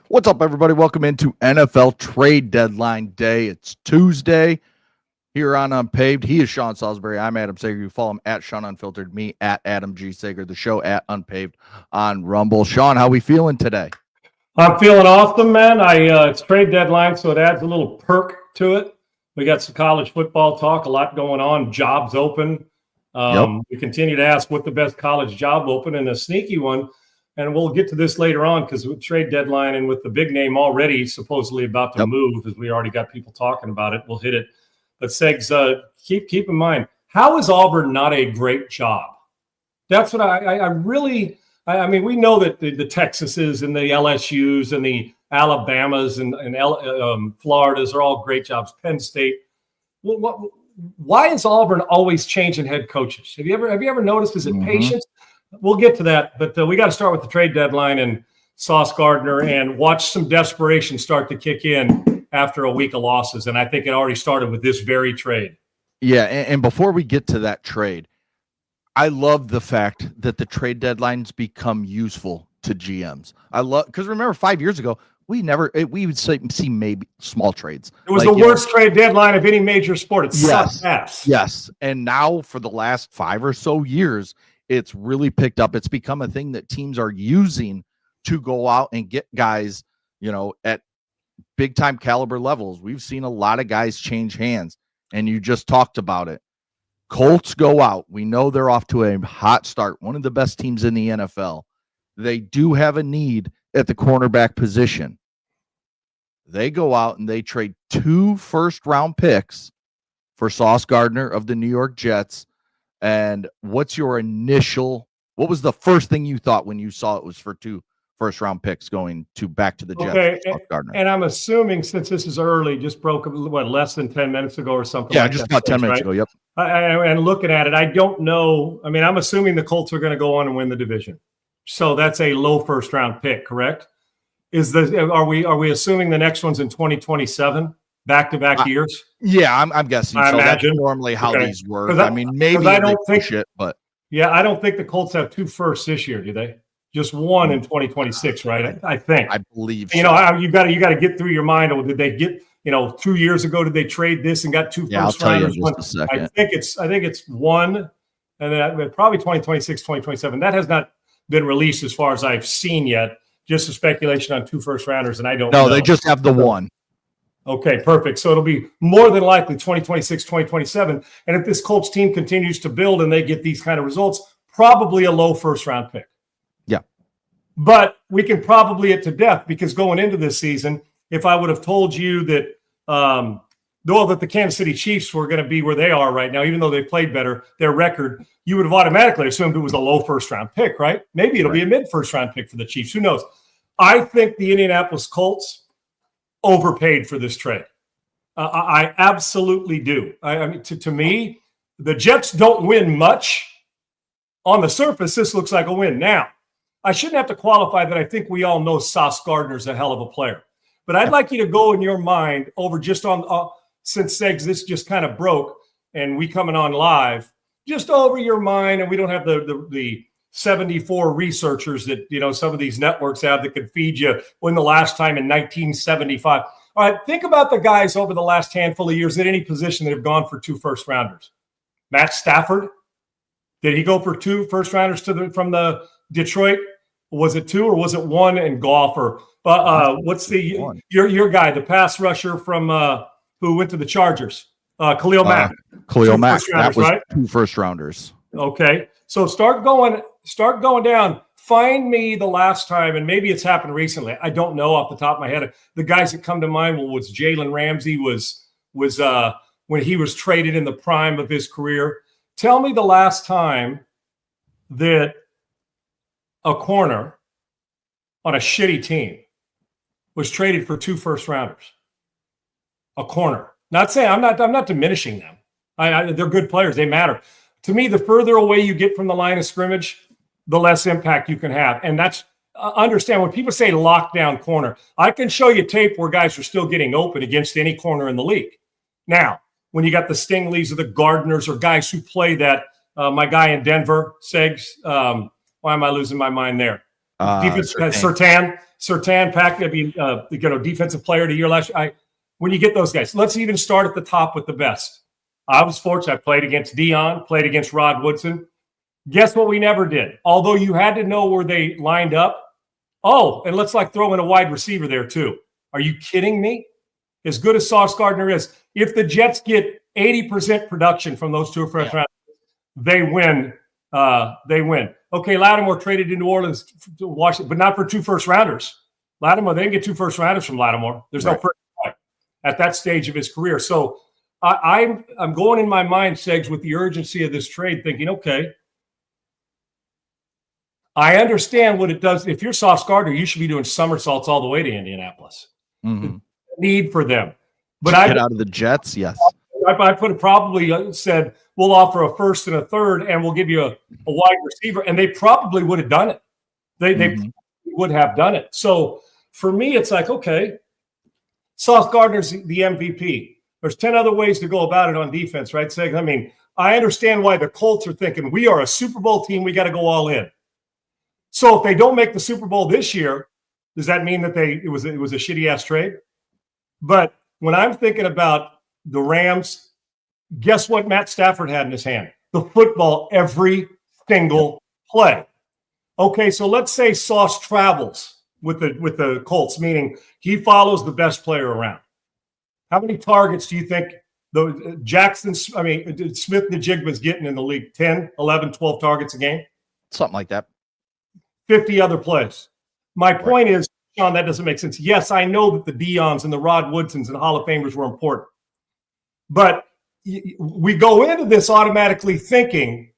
What's up, everybody? Welcome into NFL Trade Deadline Day. It's Tuesday here on Unpaved. He is Sean Salisbury. I'm Adam Sager. You follow him at Sean Unfiltered, me at Adam G. Sager, the show at Unpaved on Rumble. Sean, how we feeling today? I'm feeling awesome, man. It's trade deadline, so it adds a little perk to it. We got some college football talk, a lot going on, jobs open. We continue to ask what the best college job open, and a sneaky one. And we'll get to this later on because with trade deadline and with the big name already supposedly about to move, as we already got people talking about it, we'll hit it. But Segs, keep in mind, how is Auburn not a great job? That's what I really – I mean, we know that the Texases and the LSUs and the Alabamas and Floridas are all great jobs. Penn State. Why is Auburn always changing head coaches? Have you ever noticed? Is it patience? We'll get to that, but we got to start with the trade deadline and Sauce Gardner and watch some desperation start to kick in after a week of losses. And I think it already started with this very trade. Yeah, and before we get to that trade, I love the fact that the trade deadlines become useful to GMs. I love because remember 5 years ago we would see maybe small trades. It was like, the worst trade deadline of any major sport. It sucked ass. Yes, and now for the last 5 or so years, it's really picked up. It's become a thing that teams are using to go out and get guys, at big time caliber levels. We've seen a lot of guys change hands, and you just talked about it. Colts go out. We know they're off to a hot start. One of the best teams in the NFL. They do have a need at the cornerback position. They go out and they trade 2 first-round picks for Sauce Gardner of the New York Jets. And what was the first thing you thought when you saw it was for 2 first-round picks going back to the Jets? Okay, and I'm assuming since this is early, just broke less than 10 minutes ago or something. Yeah, just about 10 minutes ago. Yep. And looking at it, I don't know. I mean, I'm assuming the Colts are going to go on and win the division, so that's a low first-round pick, correct? Are we assuming the next one's in 2027? Back-to-back years? Yeah, I'm guessing. I imagine. That's normally how these work. I mean, maybe I don't think it, but yeah, I don't think the Colts have 2 firsts this year, do they? Just 1 in 2026, right? I think. I believe. You got to get through your mind. Or did they get 2 years ago? Did they trade this and got 2 first rounders? Just a second. I think it's 1, and then probably 2026, 2027. That has not been released as far as I've seen yet. Just a speculation on 2 first rounders, and I don't know. No, they just have the 1. Okay, perfect. So it'll be more than likely 2026, 2027. And if this Colts team continues to build and they get these kind of results, probably a low first-round pick. Yeah. But we can probably it to death because going into this season, if I would have told you that that the Kansas City Chiefs were going to be where they are right now, even though they played better, their record, you would have automatically assumed it was a low first-round pick, right? Maybe it'll be a mid-first-round pick for the Chiefs. Who knows? I think the Indianapolis Colts overpaid for this trade. I absolutely do. I mean, to me, the Jets don't win much. On the surface, this looks like a win. Now, I shouldn't have to qualify that I think we all know Sauce Gardner's a hell of a player. But I'd like you to go in your mind over just on since Segs, this just kind of broke and we coming on live, just over your mind, and we don't have the 74 researchers that some of these networks have that could feed you when the last time in 1975. All right, think about the guys over the last handful of years at any position that have gone for 2 first-rounders. Matt Stafford, did he go for 2 first-rounders from the Detroit? Was it 2 or was it 1 in golf? Or what's your guy, the pass rusher from who went to the Chargers? Khalil Mack. Khalil Mack. That was right? 2 first-rounders. Okay, so start going down. Find me the last time, and maybe it's happened recently. I don't know off the top of my head. The guys that come to mind was Jalen Ramsey was when he was traded in the prime of his career. Tell me the last time that a corner on a shitty team was traded for 2 first-rounders. A corner. Not saying I'm not diminishing them. They're good players. They matter. To me, the further away you get from the line of scrimmage, the less impact you can have. And that's understand when people say lockdown corner, I can show you tape where guys are still getting open against any corner in the league. Now, when you got the Stingleys or the Gardners or guys who play that, my guy in Denver, Segs, why am I losing my mind there? Surtain. Surtain, defensive player of the year last year. When you get those guys, let's even start at the top with the best. I was fortunate. I played against Dion, played against Rod Woodson. Guess what we never did? Although you had to know where they lined up. Oh, and let's throw in a wide receiver there too. Are you kidding me? As good as Sauce Gardner is, if the Jets get 80% production from those two first rounders, they win. They win. Okay, Lattimore traded to New Orleans to Washington, but not for 2 first rounders. Lattimore, they didn't get 2 first rounders from Lattimore. There's no first round at that stage of his career. So I'm going in my mind, Segs, with the urgency of this trade, thinking, okay, I understand what it does. If you're Sauce Gardner, you should be doing somersaults all the way to Indianapolis. Mm-hmm. Need for them. But get out of the Jets, yes. I could have probably said, we'll offer a first and a third, and we'll give you a wide receiver. And they probably would have done it. They would have done it. So for me, it's like, okay, Sauce Gardner's the MVP. There's 10 other ways to go about it on defense, right? Saying, I mean, I understand why the Colts are thinking we are a Super Bowl team. We got to go all in. So if they don't make the Super Bowl this year, does that mean that it was a shitty ass trade? But when I'm thinking about the Rams, guess what Matt Stafford had in his hand? The football every single play. Okay, so let's say Sauce travels with the Colts, meaning he follows the best player around. How many targets do you think Smith-Njigba's getting in the league? 10, 11, 12 targets a game? Something like that. 50 other plays. My point is, Sean, that doesn't make sense. Yes, I know that the Dions and the Rod Woodsons and Hall of Famers were important. But we go into this automatically thinking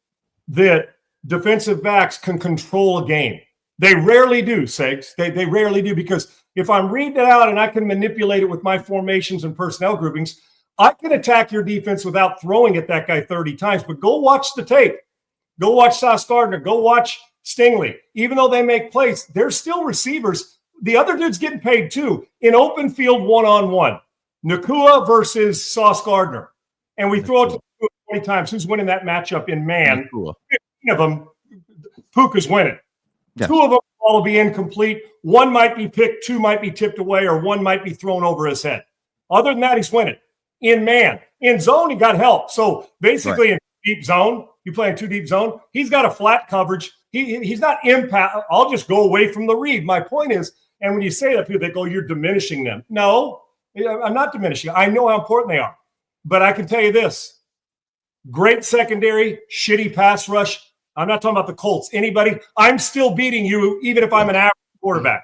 that defensive backs can control a game. They rarely do, Segs. They rarely do, because if I'm reading it out and I can manipulate it with my formations and personnel groupings, I can attack your defense without throwing at that guy 30 times. But go watch the tape. Go watch Sauce Gardner. Go watch Stingley. Even though they make plays, they're still receivers. The other dude's getting paid too. In open field one-on-one. Nakua versus Sauce Gardner. And we throw it to 20 times. Who's winning that matchup in man? 15 of them, Puka's winning. Yeah. 2 of them will be incomplete. 1 might be picked, 2 might be tipped away, or 1 might be thrown over his head. Other than that, he's winning. In man. In zone, he got help. So basically in deep zone, you play in 2 deep zone, he's got a flat coverage. He's not impact. I'll just go away from the read. My point is, and when you say that, people, they go, you're diminishing them. No, I'm not diminishing. I know how important they are. But I can tell you this. Great secondary, shitty pass rush. I'm not talking about the Colts. Anybody, I'm still beating you even if I'm an average quarterback.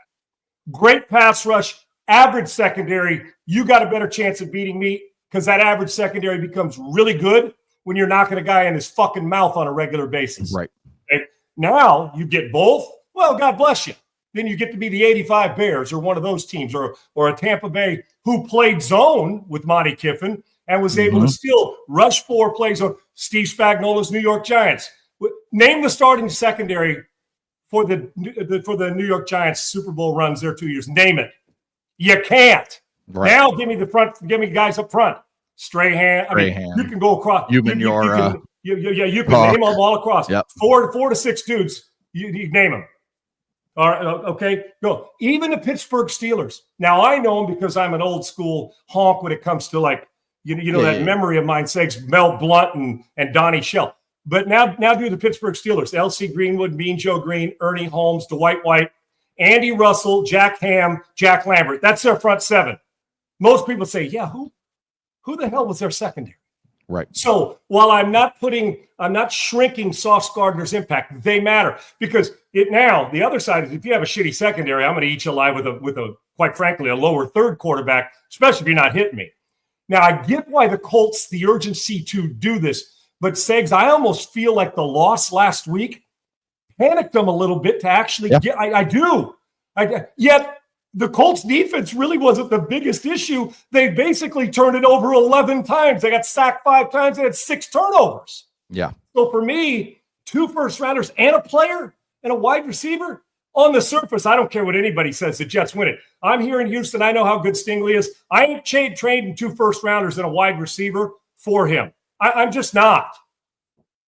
Great pass rush, average secondary. You got a better chance of beating me because that average secondary becomes really good when you're knocking a guy in his fucking mouth on a regular basis. Right. Okay? Now you get both. Well, God bless you. Then you get to be the 85 Bears or one of those teams or a Tampa Bay who played zone with Monty Kiffin and was able to still rush 4 plays on Steve Spagnuolo's New York Giants. Name the starting secondary for the New York Giants Super Bowl runs there 2 years. Name it. You can't. Right. Now give me the front. Give me guys up front. Strahan. I mean, you can go across. You can name them all across. Yep. 4 to 6 dudes. You name them. All right, okay, go. Even the Pittsburgh Steelers. Now, I know them because I'm an old school honk when it comes to memory of mine says Mel Blount and Donnie Shell. But now do the Pittsburgh Steelers. L.C. Greenwood, Mean Joe Green, Ernie Holmes, Dwight White, Andy Russell, Jack Ham, Jack Lambert. That's their front 7. Most people say, yeah, who the hell was their secondary? Right. So while I'm not shrinking Sauce Gardner's impact, they matter because the other side is if you have a shitty secondary, I'm going to eat you alive with a quite frankly a lower third quarterback, especially if you're not hitting me. Now I get why the Colts the urgency to do this, but Segs, I almost feel like the loss last week panicked them a little bit to actually get. I do. Yet the Colts defense really wasn't the biggest issue. They basically turned it over 11 times. They got sacked 5 times. They had 6 turnovers. Yeah. So for me, 2 first-rounders and a player and a wide receiver, on the surface, I don't care what anybody says. The Jets win it. I'm here in Houston. I know how good Stingley is. I ain't trading 2 first-rounders and a wide receiver for him. I'm just not.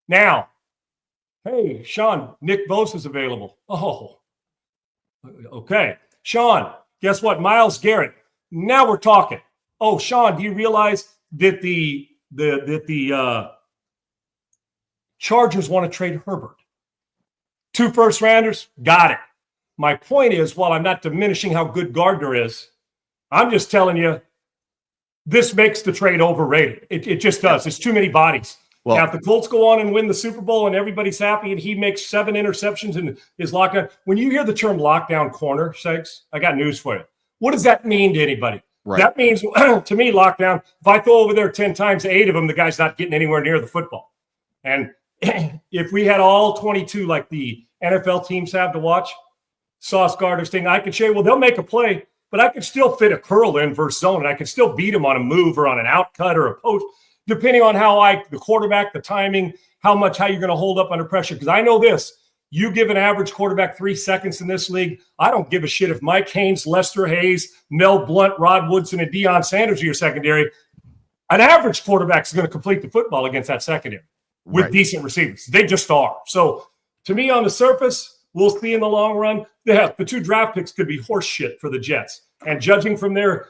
Now, hey, Sean, Nick Bosa's available. Oh, okay. Sean, guess what? Myles Garrett. Now we're talking. Oh, Sean, do you realize that the Chargers want to trade Herbert? 2 first-rounders? Got it. My point is, while I'm not diminishing how good Gardner is, I'm just telling you, this makes the trade overrated. It just does. It's too many bodies. Well, now, if the Colts go on and win the Super Bowl and everybody's happy and he makes 7 interceptions and is locked down, when you hear the term lockdown corner, sakes, I got news for you. What does that mean to anybody? Right. That means, to me, lockdown, if I throw over there 10 times, 8 of them, the guy's not getting anywhere near the football. And if we had all 22 like the NFL teams have to watch, Sauce Gardner's thing, I could say, well, they'll make a play, but I could still fit a curl in versus zone, and I could still beat him on a move or on an out cut or a post, depending on how the quarterback, the timing, how you're going to hold up under pressure. Because I know this, you give an average quarterback 3 seconds in this league, I don't give a shit if Mike Haynes, Lester Hayes, Mel Blount, Rod Woodson, and Deion Sanders are your secondary. An average quarterback is going to complete the football against that secondary with decent receivers. They just are. So to me, on the surface, we'll see in the long run, the 2 draft picks could be horse shit for the Jets. And judging from their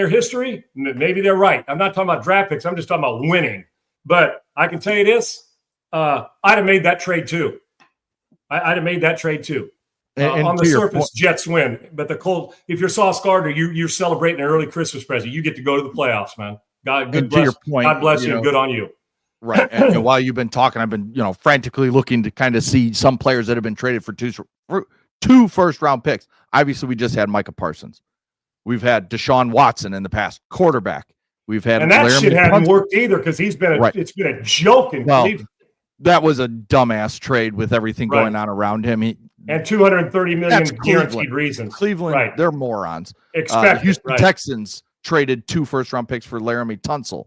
history, maybe they're right. I'm not talking about draft picks. I'm just talking about winning. But I can tell you this, I'd have made that trade too. I'd have made that trade too. And on the surface, Jets win. But the Colts, if you're Sauce Gardner, you're celebrating an early Christmas present. You get to go to the playoffs, man. God bless you, and good on you. Right. And while you've been talking, I've been, frantically looking to kind of see some players that have been traded for 2 first-round picks. Obviously, we just had Micah Parsons. We've had Deshaun Watson in the past, quarterback. We've had, and that shit hadn't worked either because it's been a joke in Cleveland. That was a dumbass trade with everything going on around him. And $230 million guaranteed reasons. Cleveland, they're morons. Houston Texans traded 2 first-round picks for Laramie Tunsil.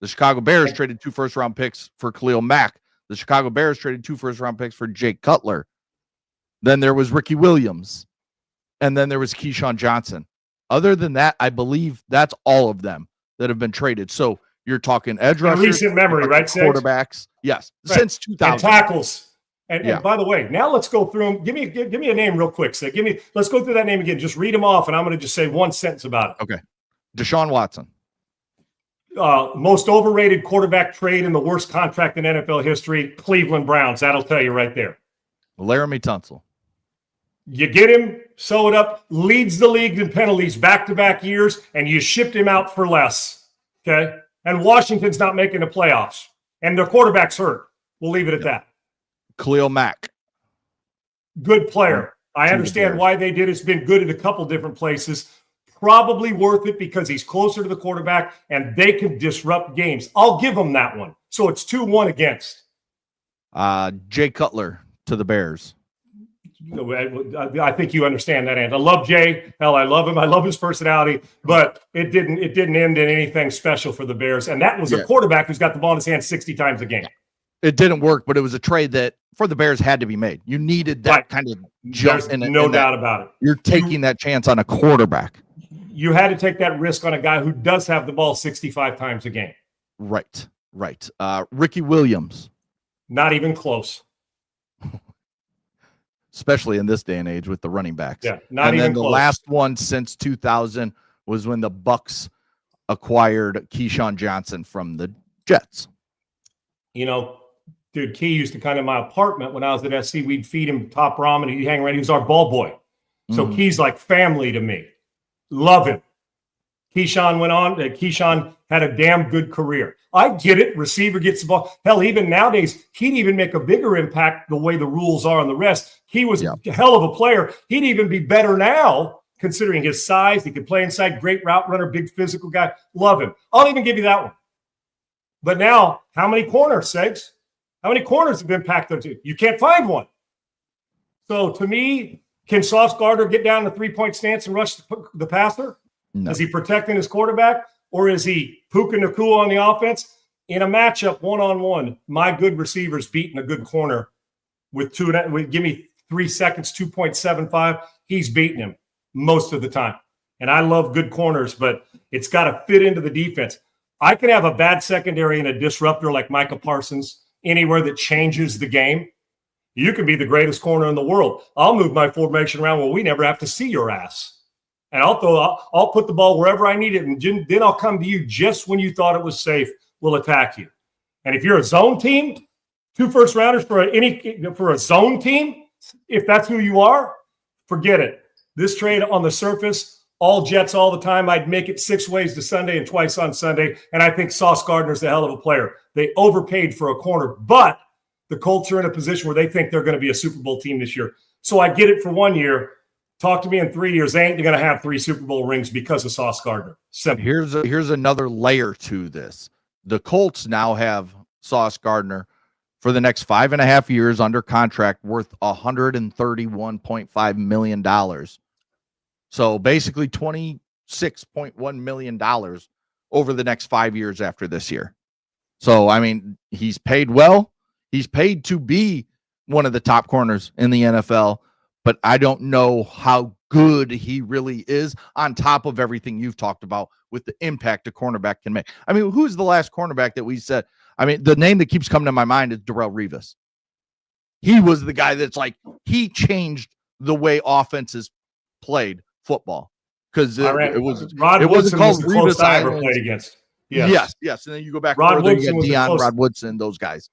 The Chicago Bears traded 2 first-round picks for Khalil Mack. The Chicago Bears traded 2 first-round picks for Jake Cutler. Then there was Ricky Williams. And then there was Keyshawn Johnson. Other than that, I believe that's all of them that have been traded. So you're talking edge rushers. Recent memory, right? Quarterbacks. Yes. Right. Since 2000. And tackles. And by the way, now let's go through them. Give me a name real quick. So let's go through that name again. Just read them off, and I'm going to just say one sentence about it. Okay. Deshaun Watson. Most overrated quarterback trade in the worst contract in NFL history, Cleveland Browns. That'll tell you right there. Laramie Tunsil. You get him, sew it up, leads the league in penalties back-to-back years, and you shipped him out for less, okay? And Washington's not making the playoffs, and their quarterback's hurt. We'll leave it at that. Khalil Mack. Good player. I understand why they did. It's been good at a couple different places. Probably worth it because he's closer to the quarterback, and they can disrupt games. I'll give them that one. So it's 2-1 against. Jay Cutler to the Bears. I think you understand that, and I love Jay. Hell, I love him. I love his personality, but it didn't end in anything special for the Bears. And that was a quarterback who's got the ball in his hand 60 times a game. It didn't work, but it was a trade that for the Bears had to be made. You needed that kind of jump. There's no doubt about it. You're taking that chance on a quarterback. You had to take that risk on a guy who does have the ball 65 times a game. Right. Ricky Williams. Not even close. Especially in this day and age with the running backs. Yeah, not even close. The last one since 2000 was when the Bucks acquired Keyshawn Johnson from the Jets. Dude, Key used to come to my apartment when I was at SC. We'd feed him top ramen. He'd hang around. He was our ball boy. So Key's like family to me. Love him. Keyshawn had a damn good career. I get it. Receiver gets the ball. Hell, even nowadays, he'd even make a bigger impact the way the rules are on the rest. He was a hell of a player. He'd even be better now, considering his size. He could play inside, great route runner, big physical guy. Love him. I'll even give you that one. But now, how many corners, Segs? How many corners have impacted? You can't find one. So to me, can Sauce Gardner get down the 3-point stance and rush the passer? No. Is he protecting his quarterback, or is he Puka Nacua on the offense? In a matchup, one-on-one, my good receiver's beating a good corner with give me 3 seconds, 2.75. He's beating him most of the time. And I love good corners, but it's got to fit into the defense. I can have a bad secondary and a disruptor like Micah Parsons anywhere that changes the game. You can be the greatest corner in the world. I'll move my formation around where we never have to see your ass. And I'll put the ball wherever I need it. And then I'll come to you just when you thought it was safe. We'll attack you. And if you're a zone team, 2 first rounders for a zone team, if that's who you are, forget it. This trade on the surface, all Jets all the time. I'd make it 6 ways to Sunday and twice on Sunday. And I think Sauce Gardner's a hell of a player. They overpaid for a corner, but the Colts are in a position where they think they're going to be a Super Bowl team this year. So I get it for 1 year. Talk to me in 3 years. They ain't going to have 3 Super Bowl rings because of Sauce Gardner. Simple. Here's another layer to this. The Colts now have Sauce Gardner for the next 5.5 years under contract worth $131.5 million. So basically $26.1 million over the next 5 years after this year. So, I mean, he's paid well. He's paid to be one of the top corners in the NFL, but I don't know how good he really is on top of everything you've talked about with the impact a cornerback can make. I mean, who's the last cornerback that we said? I mean, the name that keeps coming to my mind is Darrelle Revis. He was the guy that's like, he changed the way offenses played football because it wasn't called Revis I ever played against. Yes. And then you go back further, you get Deion, Rod Woodson, those guys.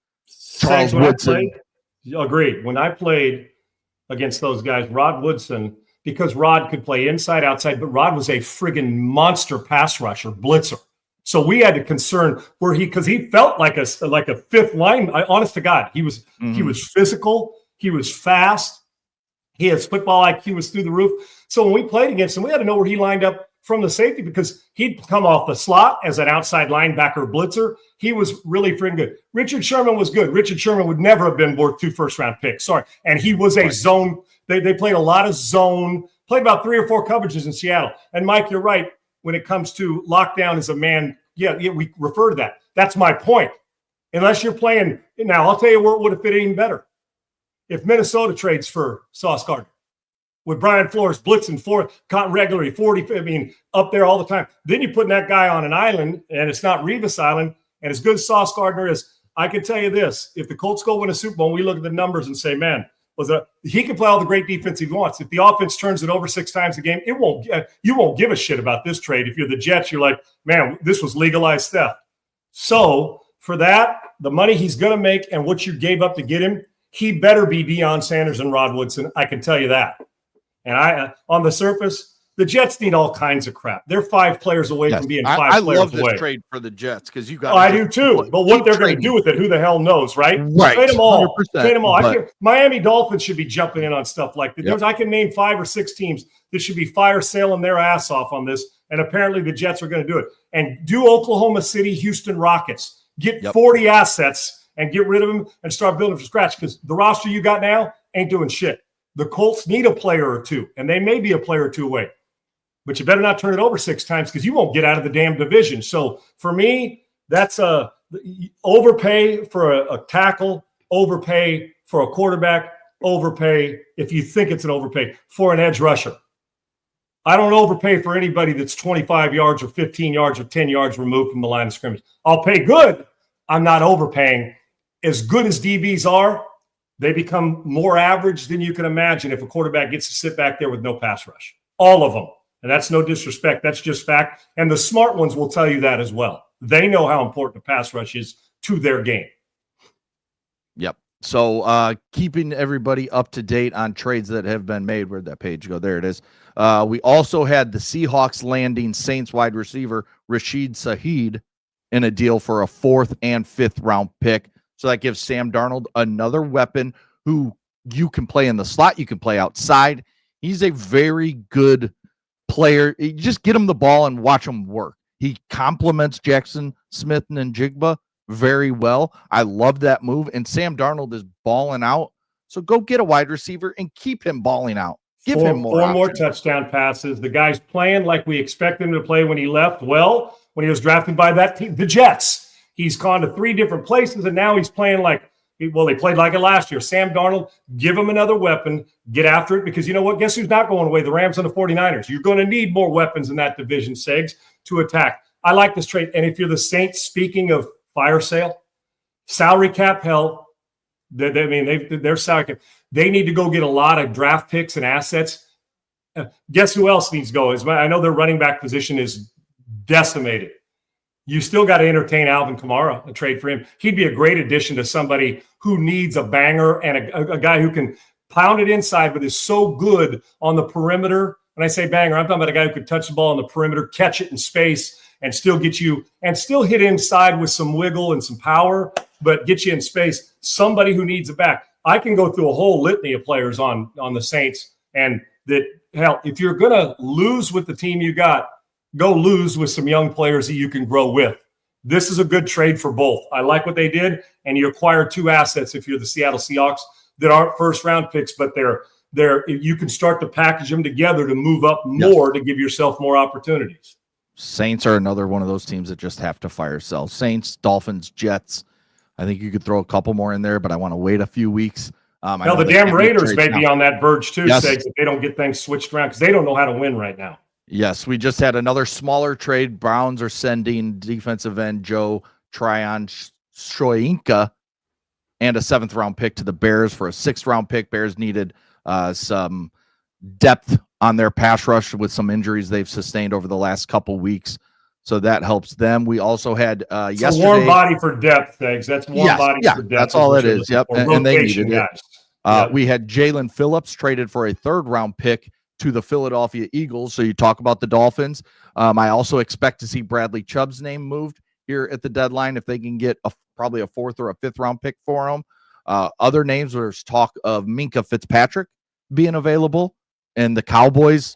Charles Woodson. Agreed. When I played against those guys, Rod Woodson, because Rod could play inside, outside, but Rod was a friggin' monster pass rusher, blitzer. So we had to concern because he felt like a fifth line. Honest to God, he was physical, he was fast, he had football IQ was through the roof. So when we played against him, we had to know where he lined up from the safety because he'd come off the slot as an outside linebacker blitzer. He was really friggin' good. Richard Sherman was good. Richard Sherman would never have been worth 2 first-round picks. Sorry. And he was a zone. They played a lot of zone, played about 3 or 4 coverages in Seattle. And, Mike, you're right. When it comes to lockdown as a man, yeah, we refer to that. That's my point. Unless you're playing – now, I'll tell you where it would have fit even better. If Minnesota trades for Sauce Gardner, with Brian Flores blitzing regularly 40, I mean, up there all the time. Then you put that guy on an island, and it's not Revis Island, and as good as Sauce Gardner is, I can tell you this. If the Colts go win a Super Bowl, and we look at the numbers and say, man, he can play all the great defense he wants. If the offense turns it over 6 times a game, you won't give a shit about this trade. If you're the Jets, you're like, man, this was legalized theft. So for that, the money he's going to make and what you gave up to get him, he better be Deion Sanders and Rod Woodson. I can tell you that. And on the surface, the Jets need all kinds of crap. They're 5 players away from being 5 players away. I love this trade for the Jets because you got. I do too. But what they're going to do with it, who the hell knows, right? Right. Trade them all. Trade them all. Miami Dolphins should be jumping in on stuff like that. Yep. I can name 5 or 6 teams that should be fire sailing their ass off on this. And apparently the Jets are going to do it. And do Oklahoma City, Houston Rockets. Get 40 assets and get rid of them and start building from scratch because the roster you got now ain't doing shit. The Colts need a player or 2, and they may be a player or 2 away. But you better not turn it over 6 times because you won't get out of the damn division. So for me, that's a overpay for a tackle, overpay for a quarterback, overpay if you think it's an overpay for an edge rusher. I don't overpay for anybody that's 25 yards or 15 yards or 10 yards removed from the line of scrimmage. I'll pay good. I'm not overpaying. As good as DBs are, they become more average than you can imagine if a quarterback gets to sit back there with no pass rush. All of them. And that's no disrespect. That's just fact. And the smart ones will tell you that as well. They know how important the pass rush is to their game. Yep. So keeping everybody up to date on trades that have been made. Where'd that page go? There it is. We also had the Seahawks landing Saints wide receiver Rashid Shaheed in a deal for a 4th and 5th round pick. So that gives Sam Darnold another weapon who you can play in the slot. You can play outside. He's a very good player. You just get him the ball and watch him work. He complements Jackson Smith and Njigba very well. I love that move. And Sam Darnold is balling out. So go get a wide receiver and keep him balling out. Give him more. 4 more touchdown passes. The guy's playing like we expect him to play when he left. Well, when he was drafted by that team, the Jets. He's gone to 3 different places, and now he's playing like, well, they played like it last year. Sam Darnold, give him another weapon, get after it, because you know what? Guess who's not going away? The Rams and the 49ers. You're going to need more weapons in that division, Segs, to attack. I like this trade. And if you're the Saints, speaking of fire sale, salary cap hell, They're salary. They need to go get a lot of draft picks and assets. Guess who else needs to go? I know their running back position is decimated. You still got to entertain Alvin Kamara, a trade for him. He'd be a great addition to somebody who needs a banger and a guy who can pound it inside, but is so good on the perimeter. When I say banger, I'm talking about a guy who could touch the ball on the perimeter, catch it in space, and still get you and still hit inside with some wiggle and some power, but get you in space. Somebody who needs it back. I can go through a whole litany of players on the Saints, and that, hell, if you're going to lose with the team you got, go lose with some young players that you can grow with. This is a good trade for both. I like what they did, and you acquire 2 assets if you're the Seattle Seahawks that aren't first-round picks, but you can start to package them together to move up more to give yourself more opportunities. Saints are another one of those teams that just have to fire sell. Saints, Dolphins, Jets. I think you could throw a couple more in there, but I want to wait a few weeks. Now, the damn Raiders may be on that verge too, Segs, if they don't get things switched around because they don't know how to win right now. Yes, we just had another smaller trade. Browns are sending defensive end Joe Tryon-Shoyinka and a 7th-round pick to the Bears for a 6th-round pick. Bears needed some depth on their pass rush with some injuries they've sustained over the last couple weeks, so that helps them. We also had yesterday. A warm body for depth, Segs. That's warm body for depth. That's all it is. Yep, and they needed it. We had Jalen Phillips traded for a 3rd-round pick to the Philadelphia Eagles. So you talk about the Dolphins. I also expect to see Bradley Chubb's name moved here at the deadline if they can get probably a 4th or a 5th-round pick for him. Other names, there's talk of Minkah Fitzpatrick being available, and the Cowboys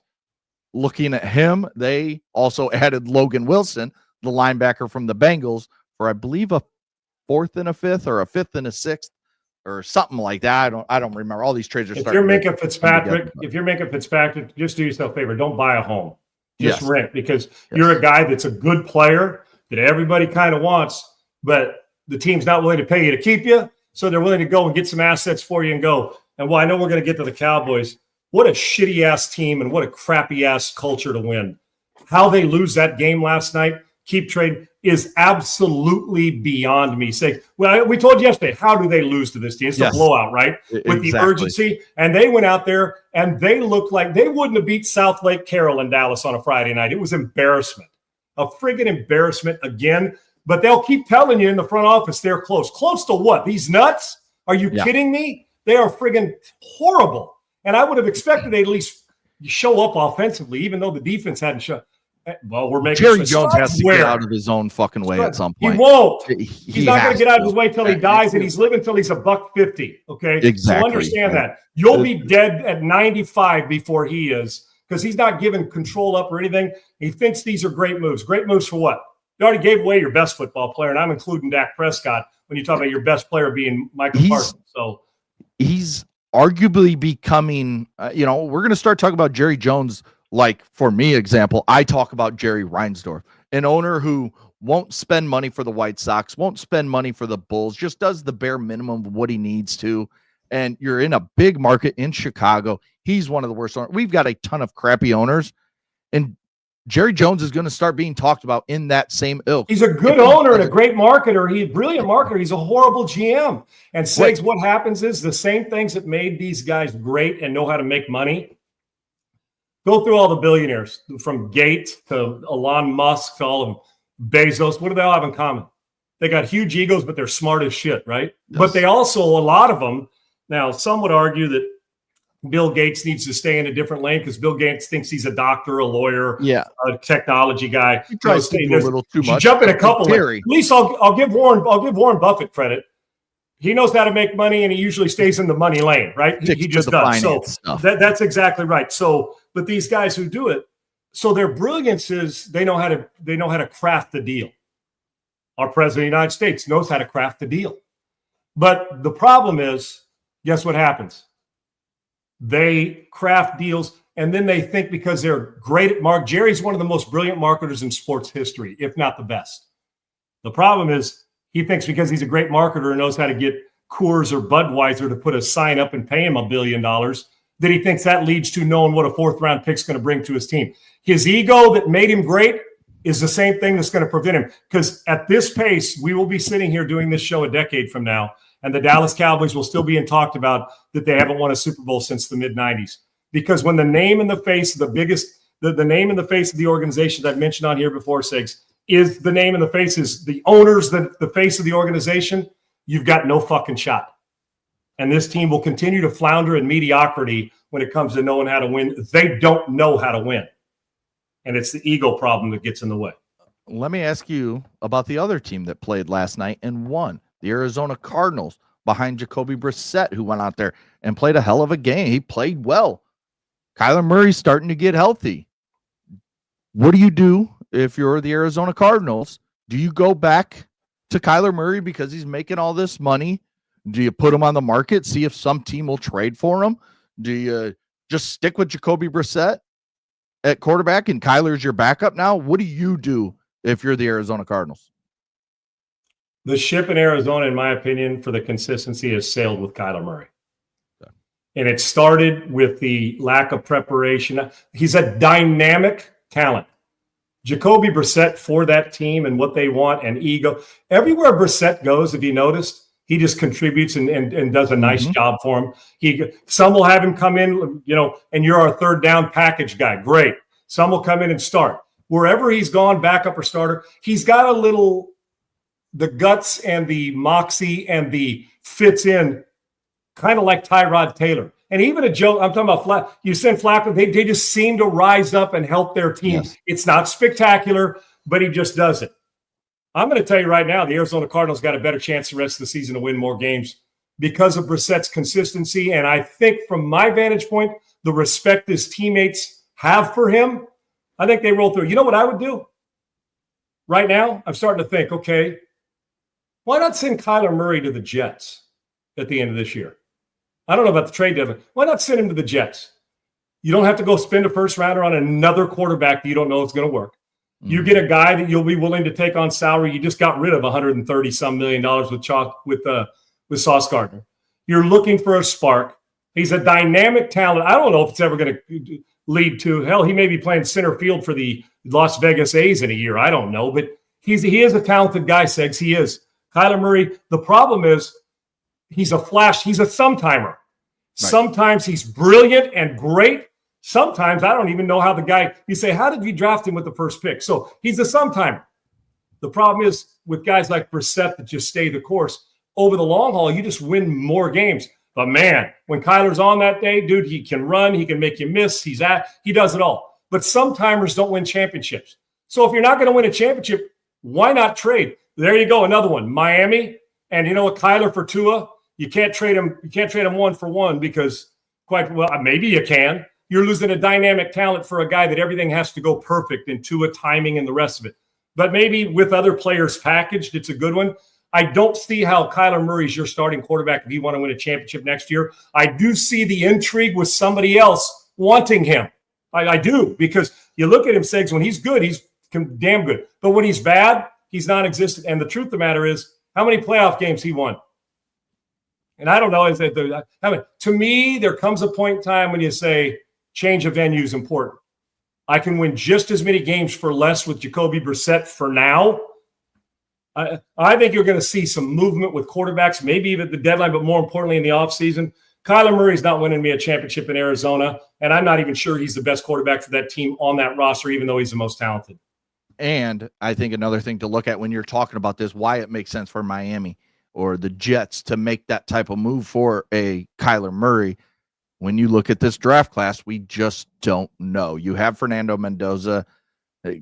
looking at him. They also added Logan Wilson, the linebacker from the Bengals, for I believe a 4th and a 5th or a 5th and a 6th. Or something like that. I don't remember. All these trades are starting. If you're Minkah Fitzpatrick, just do yourself a favor. Don't buy a home. Just rent, because you're a guy that's a good player that everybody kind of wants, but the team's not willing to pay you to keep you, so they're willing to go and get some assets for you and go. And I know we're going to get to the Cowboys. What a shitty ass team and what a crappy ass culture to win. How they lose that game last night, keep trading, is absolutely beyond me. We told you yesterday, how do they lose to this team? It's a blowout, right? With the urgency. And they went out there and they looked like they wouldn't have beat South Lake Carroll in Dallas on a Friday night. It was embarrassment. A friggin' embarrassment again. But they'll keep telling you in the front office they're close. Close to what? These nuts? Are you kidding me? They are friggin' horrible. And I would have expected they at least show up offensively, even though the defense hadn't shown. Well, we're making Jerry Jones has to get out of his own fucking way at some point. He won't. He's not going to get out of his way until he dies, and he's living until he's $150. Okay, exactly. So understand that you'll be dead at 95 before he is, because he's not giving control up or anything. He thinks these are great moves. Great moves for what? You already gave away your best football player, and I'm including Dak Prescott when you talk about your best player being Michael Parsons. So he's arguably becoming. We're going to start talking about Jerry Jones. Like, for me, example, I talk about Jerry Reinsdorf, an owner who won't spend money for the White Sox, won't spend money for the Bulls, just does the bare minimum of what he needs to. And you're in a big market in Chicago. He's one of the worst owners. We've got a ton of crappy owners, and Jerry Jones is going to start being talked about in that same ilk. He's a good owner and a great marketer. He's a brilliant marketer. He's a horrible GM. And Segs, what happens is the same things that made these guys great and know how to make money. Go through all the billionaires, from Gates to Elon Musk to all of them, Bezos. What do they all have in common? They got huge egos, but they're smart as shit, right? Yes. But they also, a lot of them, now some would argue that Bill Gates needs to stay in a different lane because Bill Gates thinks he's a doctor, a lawyer, a technology guy. He tries to do a little too much. Jump in a couple. At least I'll give Warren Buffett credit. He knows how to make money, and he usually stays in the money lane, right? He just does. So that's exactly right. So, but these guys who do it, so their brilliance is they know how to craft the deal. Our president of the United States knows how to craft the deal. But the problem is, guess what happens? They craft deals, and then they think because they're great at Jerry's one of the most brilliant marketers in sports history, if not the best. The problem is he thinks because he's a great marketer and knows how to get Coors or Budweiser to put a sign up and pay him $1 billion, that he thinks that leads to knowing what a 4th-round pick is going to bring to his team. His ego that made him great is the same thing that's going to prevent him. Because at this pace, we will be sitting here doing this show a decade from now, And the Dallas Cowboys will still be talked about that they haven't won a Super Bowl since the mid-'90s. Because when the name in the face of the name in the face of the organizations I've mentioned on here before, Sigs, is the name in the face is the owners, the face of the organization, you've got no fucking shot. And this team will continue to flounder in mediocrity when it comes to knowing how to win. They don't know how to win. And it's the ego problem that gets in the way. Let me ask you about the other team that played last night and won, the Arizona Cardinals, behind Jacoby Brissett, who went out there and played a hell of a game. He played well. Kyler Murray's starting to get healthy. What do you do if you're the Arizona Cardinals? Do you go back to Kyler Murray because he's making all this money? Do you put him on the market, see if some team will trade for him? Do you just stick with Jacoby Brissett at quarterback and Kyler's your backup now? What do you do if you're the Arizona Cardinals? The ship in Arizona, in my opinion, for the consistency has sailed with Kyler Murray. Okay. And it started with the lack of preparation. He's a dynamic talent. Jacoby Brissett for that team and what they want and ego. Everywhere Brissett goes, if you noticed, he just contributes and does a nice job for him. Some will have him come in, and you're our third down package guy. Great. Some will come in and start. Wherever he's gone, backup or starter, he's got the guts and the moxie and the fits in, kind of like Tyrod Taylor. And even a Joe, I'm talking about you send Flacco, they just seem to rise up and help their team. Yes. It's not spectacular, but he just does it. I'm going to tell you right now, the Arizona Cardinals got a better chance the rest of the season to win more games because of Brissett's consistency. And I think from my vantage point, the respect his teammates have for him, I think they roll through. You know what I would do? Right now, I'm starting to think, okay, why not send Kyler Murray to the Jets at the end of this year? I don't know about the trade deadline. Why not send him to the Jets? You don't have to go spend a first rounder on another quarterback that you don't know is going to work. You get a guy that you'll be willing to take on salary. You just got rid of $130-some million with Sauce Gardner. You're looking for a spark. He's a dynamic talent. I don't know if it's ever going to lead to, hell, he may be playing center field for the Las Vegas A's in a year. I don't know, but he is a talented guy, Segs. He is. Kyler Murray, the problem is he's a flash. He's a sometimer. Right. Sometimes he's brilliant and great. Sometimes I don't even know how the guy, you say, how did we draft him with the first pick? So he's a sometimer. The problem is with guys like Brissett that just stay the course, over the long haul, you just win more games. But man, when Kyler's on that day, dude, he can run, he can make you miss, he does it all. But sometimers don't win championships. So if you're not going to win a championship, why not trade? There you go, another one. Miami, and you know what, Kyler for Tua, you can't trade him 1-for-1 because maybe you can. You're losing a dynamic talent for a guy that everything has to go perfect in Tua timing and the rest of it. But maybe with other players packaged, it's a good one. I don't see how Kyler Murray's your starting quarterback if you want to win a championship next year. I do see the intrigue with somebody else wanting him. I do, because you look at him, Segs, when he's good, he's damn good. But when he's bad, he's non-existent. And the truth of the matter is, how many playoff games he won? And I don't know. To me, there comes a point in time when you say, change of venue is important. I can win just as many games for less with Jacoby Brissett for now. I think you're going to see some movement with quarterbacks, maybe even at the deadline, but more importantly in the offseason. Kyler Murray's not winning me a championship in Arizona, and I'm not even sure he's the best quarterback for that team on that roster, even though he's the most talented. And I think another thing to look at when you're talking about this, why it makes sense for Miami or the Jets to make that type of move for a Kyler Murray. When you look at this draft class, we just don't know. You have Fernando Mendoza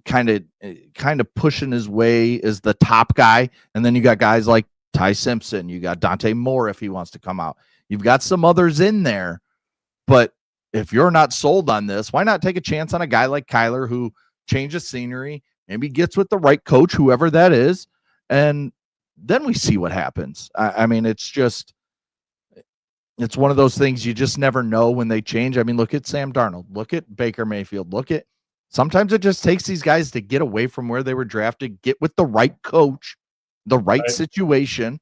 kind of pushing his way as the top guy, and then you got guys like Ty Simpson. You got Dante Moore if he wants to come out. You've got some others in there, but if you're not sold on this, why not take a chance on a guy like Kyler who changes scenery, maybe gets with the right coach, whoever that is, and then we see what happens. I mean, it's one of those things you just never know when they change. I mean, look at Sam Darnold. Look at Baker Mayfield. Sometimes it just takes these guys to get away from where they were drafted, get with the right coach, the right situation,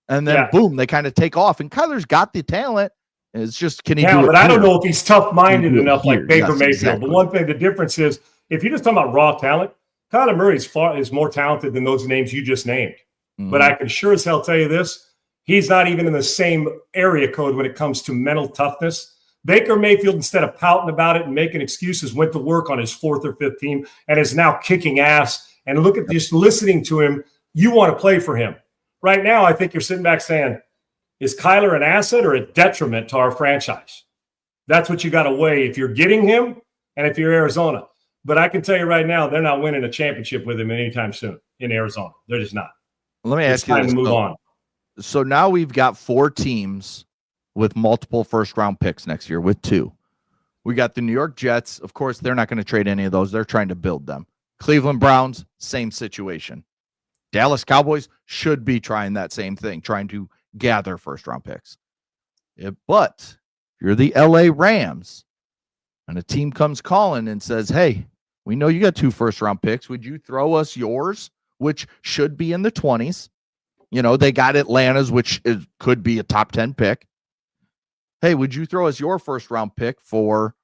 and then boom, they kind of take off. And Kyler's got the talent. It's just, can he do it? But I don't know if he's tough-minded enough like Baker Mayfield. Exactly. The one thing, the difference is, if you're just talking about raw talent, Kyler Murray is more talented than those names you just named. Mm-hmm. But I can sure as hell tell you this, He's not even in the same area code when it comes to mental toughness. Baker Mayfield, instead of pouting about it and making excuses, went to work on his 4th or 5th team and is now kicking ass. And look at just listening to him. You want to play for him. Right now, I think you're sitting back saying, is Kyler an asset or a detriment to our franchise? That's what you got to weigh if you're getting him and if you're Arizona. But I can tell you right now, they're not winning a championship with him anytime soon in Arizona. They're just not. Let me ask you this. Time to move on. So now we've got 4 teams with multiple first-round picks next year with 2. We got the New York Jets. Of course, they're not going to trade any of those. They're trying to build them. Cleveland Browns, same situation. Dallas Cowboys should be trying that same thing, trying to gather first-round picks. But if you're the LA Rams and a team comes calling and says, hey, we know you got 2 first-round picks. Would you throw us yours, which should be in the 20s? You know, they got Atlanta's, which could be a top 10 pick. Hey, would you throw us your first-round pick for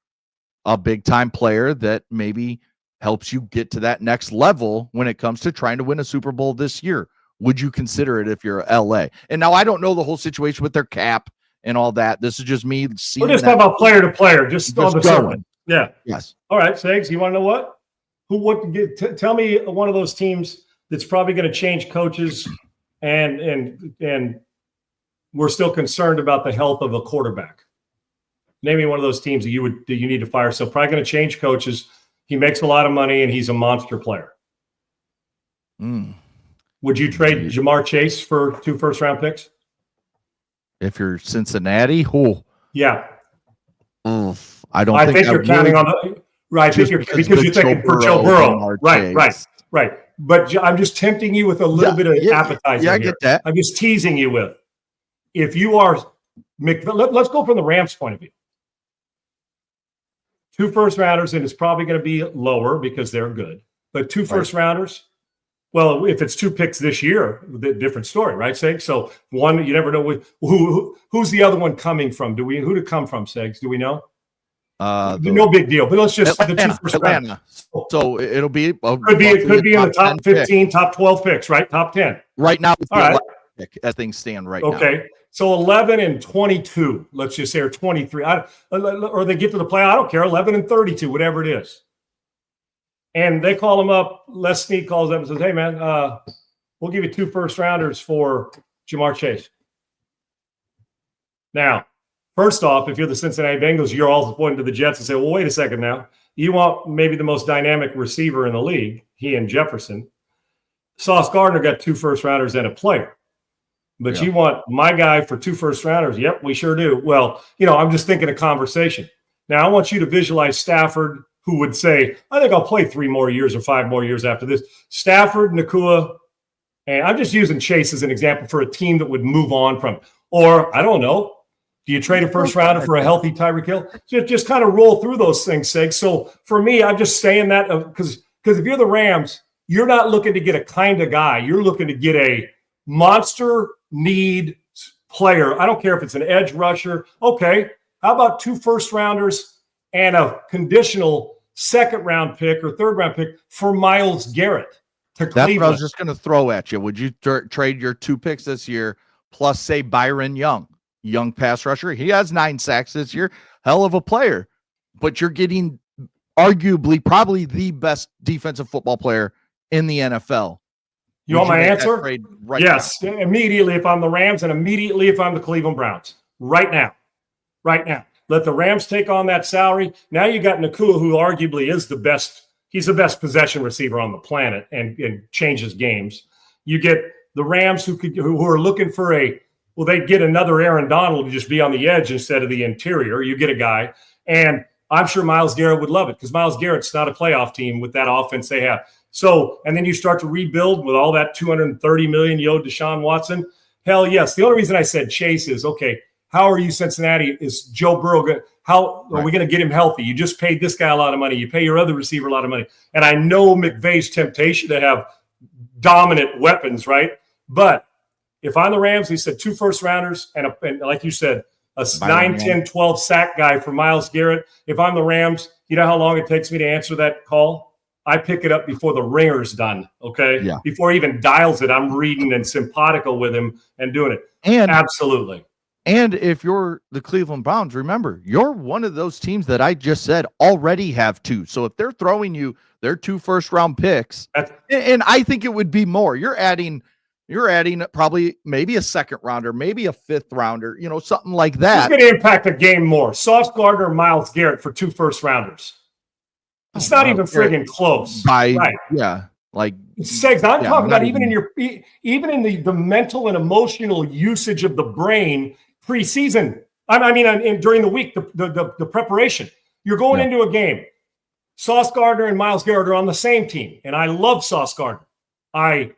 a big-time player that maybe helps you get to that next level when it comes to trying to win a Super Bowl this year? Would you consider it if you're LA? And now I don't know the whole situation with their cap and all that. This is just me seeing. We're just talking about player to player, just on the surface. Yeah. Yes. All right, Sags, you want to know what? Tell me one of those teams that's probably going to change coaches and we're still concerned about the health of a quarterback. Name me one of those teams that you need to fire. So probably going to change coaches. He makes a lot of money and he's a monster player. Would you trade Jamar Chase for 2 first-round picks? If you're Cincinnati, who? Yeah. I think you're counting on the right. Because you're thinking for Joe Burrow. Right. But I'm just tempting you with a little bit of appetizer. Yeah, I get that. I'm just teasing you with. If you are, let's go from the Rams' point of view. 2 first-rounders, and it's probably going to be lower because they're good. But 2 first-rounders, well, if it's 2 picks this year, different story, right, Segs? So one, you never know who's the other one coming from. Who to come from, Segs? Do we know? No big deal. But let's just Atlanta, the 2 first-rounders. So it'll be could be in the top 15, top 12 picks, right? Top 10 right now. All right. As things stand right now. Okay. So 11 and 22, let's just say, or 23, or they get to the play. I don't care. 11 and 32, whatever it is. And they call him up. Les Snead calls up and says, hey, man, we'll give you 2 first-rounders for Jamar Chase. Now, first off, if you're the Cincinnati Bengals, you're all pointing to the Jets and say, well, wait a second now. You want maybe the most dynamic receiver in the league, he and Jefferson. Sauce Gardner got 2 first-rounders and a player. But you want my guy for 2 first-rounders? Yep, we sure do. Well, I'm just thinking a conversation. Now, I want you to visualize Stafford, who would say, I think I'll play 3 more years or 5 more years after this. Stafford, Nakua, and I'm just using Chase as an example for a team that would move on from. Or, I don't know, do you trade a first-rounder for a healthy Tyreek Hill? Just kind of roll through those things, Sig. So, for me, I'm just saying that because if you're the Rams, you're not looking to get a kind of guy. You're looking to get a monster need player. I don't care if it's an edge rusher. Okay. How about 2 first-rounders and a conditional 2nd-round pick or 3rd-round pick for Myles Garrett to Cleveland? That's what I was just going to throw at you. Would you trade your 2 picks this year plus, say, Byron young pass rusher? He has 9 sacks this year. Hell of a player. But you're getting arguably probably the best defensive football player in the NFL. You want my answer? Right yes. now? Immediately if I'm the Rams and immediately if I'm the Cleveland Browns. Right now. Let the Rams take on that salary. Now you got Nakua, who arguably is the best. He's the best possession receiver on the planet and changes games. You get the Rams who are looking for they get another Aaron Donald to just be on the edge instead of the interior. You get a guy. And I'm sure Myles Garrett would love it because Myles Garrett's not a playoff team with that offense they have. So, and then you start to rebuild with all that $230 million you owe Deshaun Watson. Hell yes. The only reason I said Chase is, okay, how are you, Cincinnati? Is Joe Burrow good? How are we going to get him healthy? You just paid this guy a lot of money. You pay your other receiver a lot of money. And I know McVay's temptation to have dominant weapons, right? But if I'm the Rams, he said 2 first-rounders and like you said, a 9, 10, 12 sack guy for Myles Garrett. If I'm the Rams, you know how long it takes me to answer that call? I pick it up before the ringer's done. Okay. Yeah. Before he even dials it, I'm reading and simpatico with him and doing it. And absolutely. And if you're the Cleveland Browns, remember, you're one of those teams that I just said already have 2. So if they're throwing you their 2 first-round picks, and I think it would be more, you're adding probably maybe a second rounder, maybe a 5th rounder, something like that. It's going to impact the game more. Sauce Gardner, Myles Garrett for 2 first-rounders. It's not even friggin' close. Yeah. Like Segs, I'm talking about even in the mental and emotional usage of the brain preseason. I mean, during the week, the preparation. You're going into a game. Sauce Gardner and Myles Garrett are on the same team, and I love Sauce Gardner. I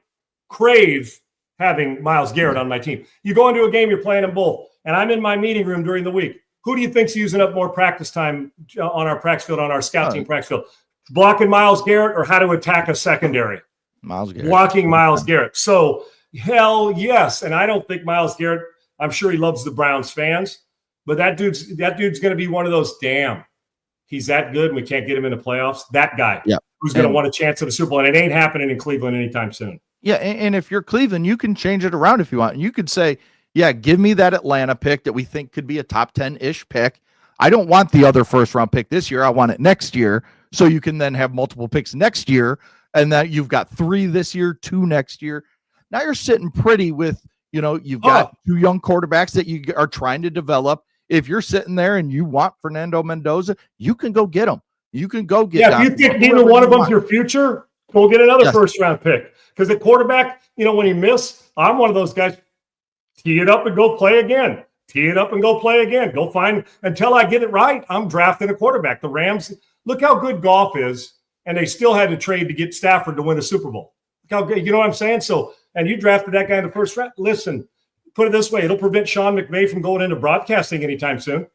crave having Myles Garrett on my team. You go into a game, you're playing them both, and I'm in my meeting room during the week. Who do you think's using up more practice time on our practice field, on our scout team practice field? Blocking Myles Garrett or how to attack a secondary? Myles Garrett. Blocking Myles Garrett. So, hell yes. And I don't think Myles Garrett, I'm sure he loves the Browns fans, but that dude's going to be one of those, damn, he's that good and we can't get him in the playoffs. That guy who's going to want a chance at a Super Bowl. And it ain't happening in Cleveland anytime soon. Yeah, and if you're Cleveland, you can change it around if you want. You could say, yeah, give me that Atlanta pick that we think could be a top 10-ish pick. I don't want the other first-round pick this year. I want it next year. So you can then have multiple picks next year, and that you've got 3 this year, 2 next year. Now you're sitting pretty with, you've got 2 young quarterbacks that you are trying to develop. If you're sitting there and you want Fernando Mendoza, you can go get him. You can go get if you think neither one of them's your future, go get another first-round pick. Because the quarterback, when you miss, I'm one of those guys, tee it up and go play again. Tee it up and go play again. Go find, until I get it right, I'm drafting a quarterback. The Rams, look how good Goff is, and they still had to trade to get Stafford to win the Super Bowl. Look how good, you know what I'm saying? So, and you drafted that guy in the first round. Listen, put it this way, it'll prevent Sean McVay from going into broadcasting anytime soon.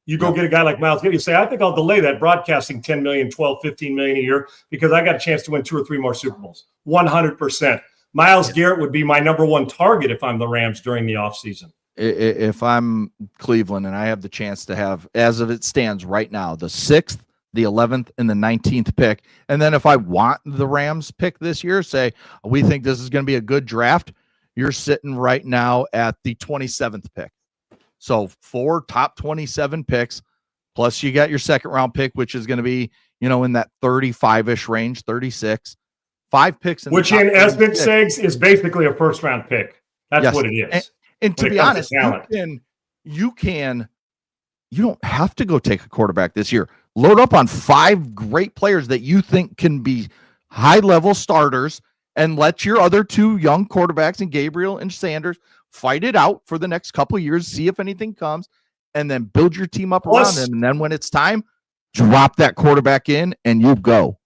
You go get a guy like Myles Garrett, you say, I think I'll delay that broadcasting 10 million, 12, 15 million a year because I got a chance to win 2 or 3 more Super Bowls. 100%. Myles Garrett would be my number 1 target if I'm the Rams during the offseason. If I'm Cleveland and I have the chance to have, as of it stands right now, the 6th, the 11th, and the 19th pick, and then if I want the Rams pick this year, say, we think this is going to be a good draft, you're sitting right now at the 27th pick. So 4 top 27 picks, plus you got your second round pick, which is going to be, in that 35-ish range, 36. 5 picks. Which in essence, Segs, is basically a first round pick. That's what it is. And to be honest, you don't have to go take a quarterback this year. Load up on 5 great players that you think can be high-level starters and let your other 2 young quarterbacks and Gabriel and Sanders fight it out for the next couple of years, see if anything comes, and then build your team up around them. And then when it's time, drop that quarterback in and you go.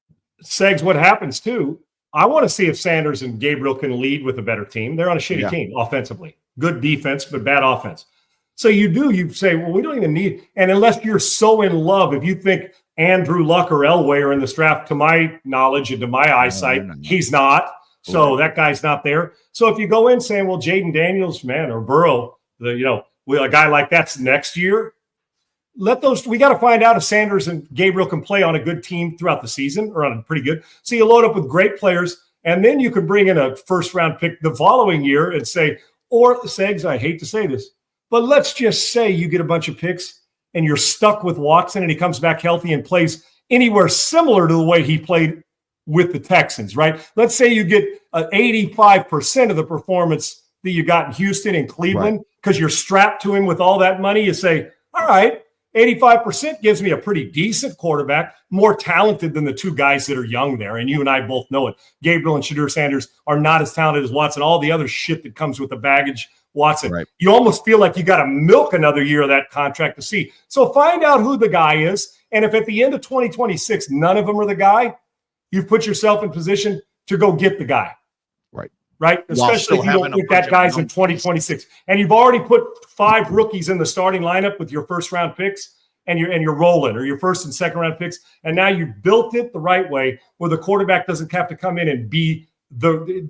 Segs, what happens too, I want to see if Sanders and Gabriel can lead with a better team. They're on a shitty team offensively. Good defense, but bad offense. So you say, well, we don't even need, and unless you're so in love, if you think Andrew Luck or Elway are in this draft, to my knowledge and to my eyesight, he's not. So that guy's not there. So if you go in saying, well, Jaden Daniels, or Burrow, a guy like that's next year, we got to find out if Sanders and Gabriel can play on a good team throughout the season or on a pretty good. So you load up with great players, and then you can bring in a first-round pick the following year and say, or Segs, I hate to say this, but let's just say you get a bunch of picks and you're stuck with Watson and he comes back healthy and plays anywhere similar to the way he played with the Texans, right? Let's say you get 85% of the performance that you got in Houston and Cleveland because you're strapped to him with all that money. You say, all right, 85% gives me a pretty decent quarterback, more talented than the 2 guys that are young there. And you and I both know it. Gabriel and Shadur Sanders are not as talented as Watson. All the other shit that comes with the baggage, Watson. Right. You almost feel like you got to milk another year of that contract to see. So find out who the guy is. And if at the end of 2026, none of them are the guy, you've put yourself in position to go get the guy. Right? Especially if you don't think that guy's in 2026. And you've already put 5 rookies in the starting lineup with your first-round picks, and you're rolling, or your first and second-round picks. And now you built it the right way where the quarterback doesn't have to come in and it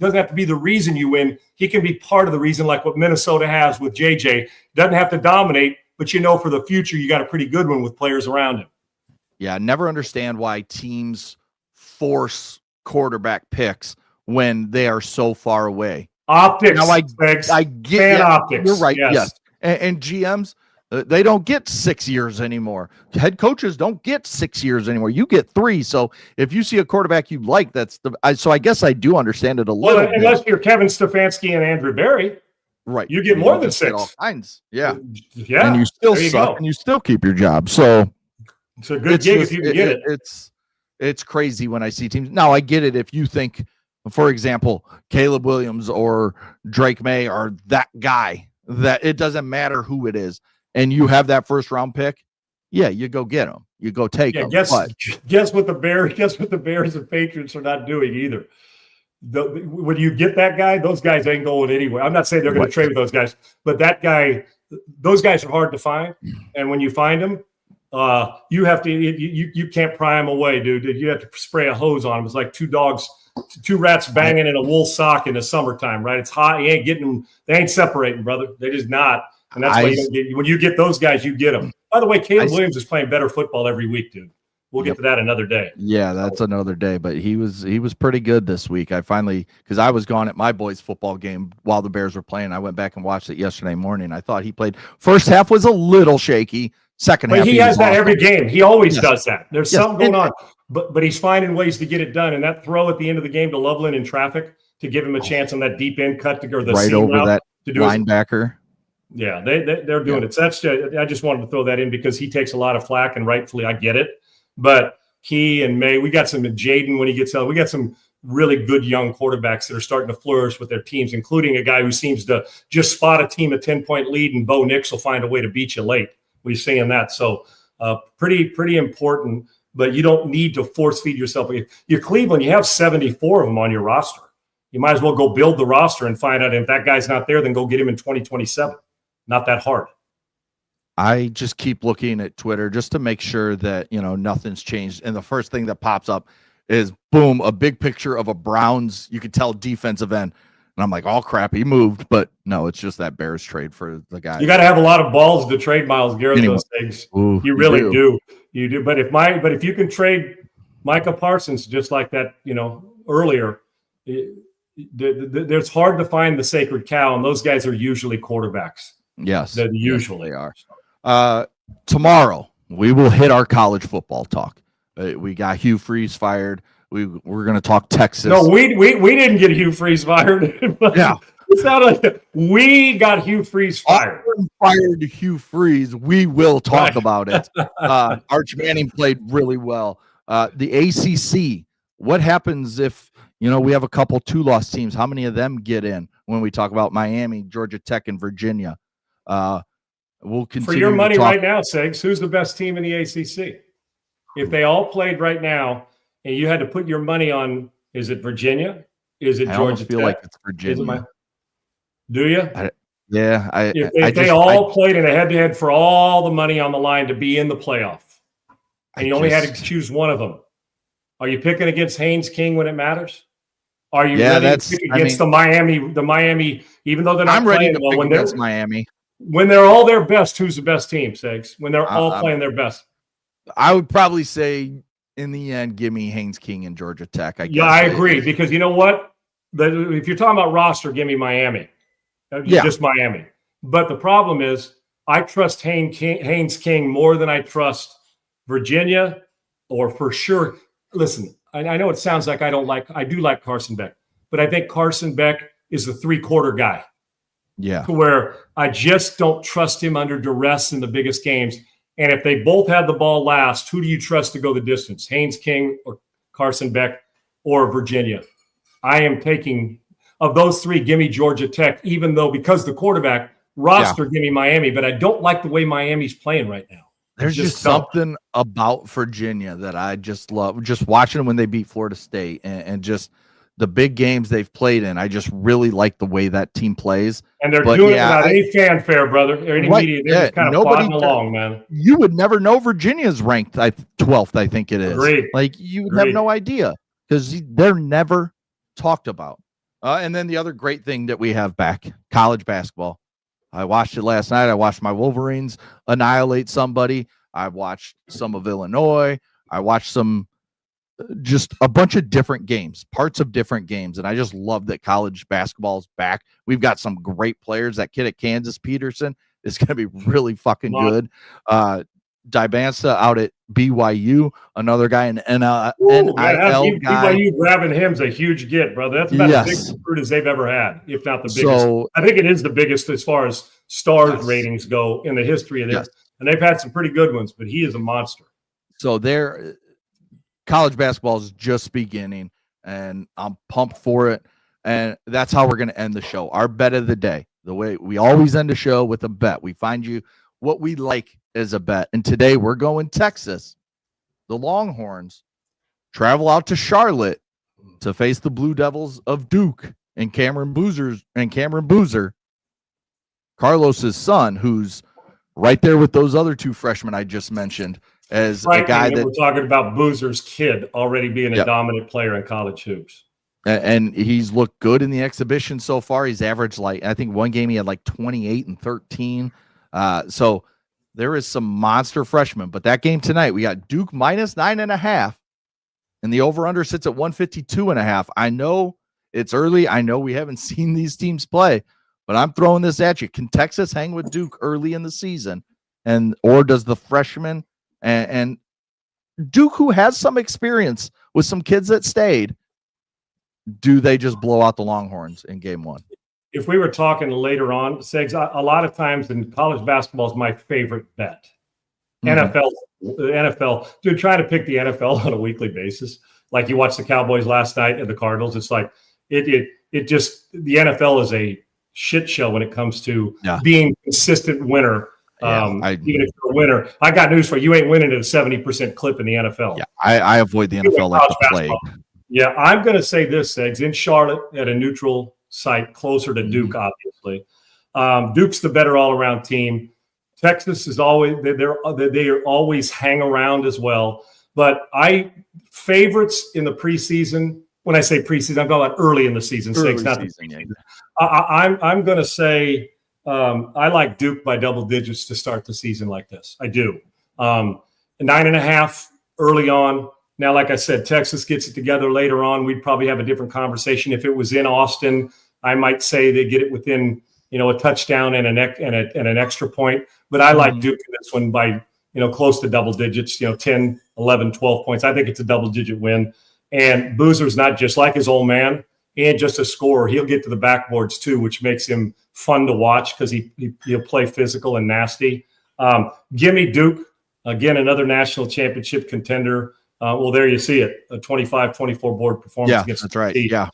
doesn't have to be the reason you win. He can be part of the reason, like what Minnesota has with JJ. Doesn't have to dominate, but for the future, you got a pretty good one with players around him. Yeah, I never understand why teams force quarterback picks when they are so far away. Optics. Now I get optics. You're right. Yes. And GMs, they don't get 6 years anymore. Head coaches don't get 6 years anymore. You get 3. So if you see a quarterback you like, so I guess I do understand it a little bit. Unless you're Kevin Stefanski and Andrew Berry. Right. You get more than 6. All kinds. Yeah. Yeah. And you still suck and you still keep your job. So it's a good gig if you can get it. It's crazy when I see teams. Now I get it if you think, for example, Caleb Williams or Drake May are that guy, that it doesn't matter who it is, and you have that first round pick. Yeah, you go get them. You go take them. Guess what the Bears and Patriots are not doing either. When you get that guy, those guys ain't going anywhere. I'm not saying they're going to trade with those guys, but those guys are hard to find. And when you find them, you have to you can't pry them away, dude. You have to spray a hose on them. It's like two rats banging in a wool sock in the summertime, right? It's hot. You ain't getting them. They ain't separating, brother. They just not. And that's why you don't get. When you get those guys, you get them. By the way, Caleb Williams is playing better football every week, dude. We'll get to that another day. Yeah, that's another day. But he was pretty good this week. I finally, because I was gone at my boys' football game while the Bears were playing. I went back and watched it yesterday morning. I thought he played. First half was a little shaky. Second half, he has that every game. He always does that. There's something going on. But he's finding ways to get it done. And that throw at the end of the game to Loveland in traffic to give him a chance on that deep end cut to go the right over that to do linebacker. Yeah, they're doing it. So I just wanted to throw that in because he takes a lot of flack, and rightfully I get it. But he and May, we got some Jaden when he gets out. We got some really good young quarterbacks that are starting to flourish with their teams, including a guy who seems to just spot a team a 10-point lead, and Bo Nix will find a way to beat you late. We're seeing that. So pretty important, but you don't need to force feed yourself. You're Cleveland, you have 74 of them on your roster. You might as well go build the roster and find out if that guy's not there, then go get him in 2027. Not that hard. I just keep looking at Twitter just to make sure that, nothing's changed. And the first thing that pops up is, boom, a big picture of a Browns, you could tell, defensive end. And I'm like, oh, crap, he moved. But no, it's just that Bears trade for the guy. You got to have a lot of balls to trade Myles Garrett those things. Ooh, you really do. You do. But if you can trade Micah Parsons just like that, earlier, there's hard to find the sacred cow, and those guys are usually quarterbacks. Yes. They usually are. Tomorrow, we will hit our college football talk. We got Hugh Freeze fired. We're going to talk Texas. No, we didn't get Hugh Freeze fired. Yeah. It's not like we got Hugh Freeze fired. Fired Hugh Freeze. We will talk about it. Arch Manning played really well. The ACC, what happens if, we have a couple 2-loss teams? How many of them get in when we talk about Miami, Georgia Tech, and Virginia? We'll continue for your money right now, Segs. Who's the best team in the ACC? If they all played right now, and you had to put your money on, is it Virginia? Is it Georgia Tech? I feel like it's Virginia. Do you? If they all played in a head-to-head for all the money on the line to be in the playoff, and you only had to choose one of them, are you picking against Haynes King when it matters? Are you ready to pick against the Miami, even though they're not playing well? When they're Miami. When they're all their best, who's the best team, Segs? When they're all playing their best. I would probably say, in the end, give me Haynes King and Georgia Tech. I agree, because you know what? If you're talking about roster, give me Miami. Just Miami. But the problem is, I trust Haynes King more than I trust Virginia, or for sure. Listen, I know it sounds like I do like Carson Beck, but I think Carson Beck is the 3-quarter guy. Yeah. To where I just don't trust him under duress in the biggest games. And if they both had the ball last, who do you trust to go the distance? Haynes King or Carson Beck or Virginia? I am taking, of those 3, give me Georgia Tech, even though because the quarterback roster, give me Miami. But I don't like the way Miami's playing right now. There's just something about Virginia that I just love. Just watching them when they beat Florida State and just the big games they've played in. I just really like the way that team plays. And they're doing it without any fanfare, brother. Or any media. They're just kind of plodding along, man. You would never know Virginia's ranked 12th, I think it is. Agreed. Like, you would have no idea because they're never talked about. And then the other great thing that we have back, college basketball. I watched it last night. I watched my Wolverines annihilate somebody. I watched some of Illinois. I watched some just a bunch of different games, parts of different games. And I just love that college basketball is back. We've got some great players. That kid at Kansas, Peterson, is going to be really fucking good. Dibansa out at BYU, another guy in NIL guy. BYU grabbing him's a huge get, brother. That's about as big recruit as they've ever had, if not the biggest. I think it is the biggest as far as stars ratings go in the history of this. And they've had some pretty good ones, but he is a monster. So college basketball is just beginning, and I'm pumped for it. And that's how we're going to end the show. Our bet of the day, the way we always end a show with a bet. We find you what we like as a bet. And today we're going Texas. The Longhorns travel out to Charlotte to face the Blue Devils of Duke and Cameron Boozer, Carlos's son, who's right there with those other two freshmen I just mentioned, as a guy that we're talking about Boozer's kid already being a dominant player in college hoops. And he's looked good in the exhibition so far. He's averaged I think one game he had 28 and 13. So there is some monster freshmen. But that game tonight, we got Duke minus 9.5, and the over-under sits at 152.5. I know it's early. I know we haven't seen these teams play, but I'm throwing this at you. Can Texas hang with Duke early in the season? Or does the freshman and Duke, who has some experience with some kids that stayed, do they just blow out the Longhorns in game one? If we were talking later on, Segs, a lot of times in college basketball is my favorite bet. NFL, dude, trying to pick the NFL on a weekly basis. Like you watched the Cowboys last night and the Cardinals. It's like it just, the NFL is a shit show when it comes to being consistent winner. Even if you're a winner, I got news for you. You ain't winning at a 70% clip in the NFL. Yeah, I avoid the NFL like the plague. Yeah, I'm going to say this, Segs, in Charlotte at a neutral site closer to Duke, obviously. Duke's the better all-around team. Texas is always they are always hang around as well. But favorites in the preseason. When I say preseason, I'm talking about early in the season. I'm going to say I like Duke by double digits to start the season like this. I do. 9.5 early on. Now, like I said, Texas gets it together later on. We'd probably have a different conversation. If it was in Austin, I might say they get it within, a touchdown and an extra point. But I like Duke in this one by, close to double digits, 10, 11, 12 points. I think it's a double-digit win. And Boozer's not just like his old man and just a scorer. He'll get to the backboards too, which makes him fun to watch because he'll play physical and nasty. Give me Duke. Again, another national championship contender. Well, there you see it, a 25-24 board performance against that's right. Yeah,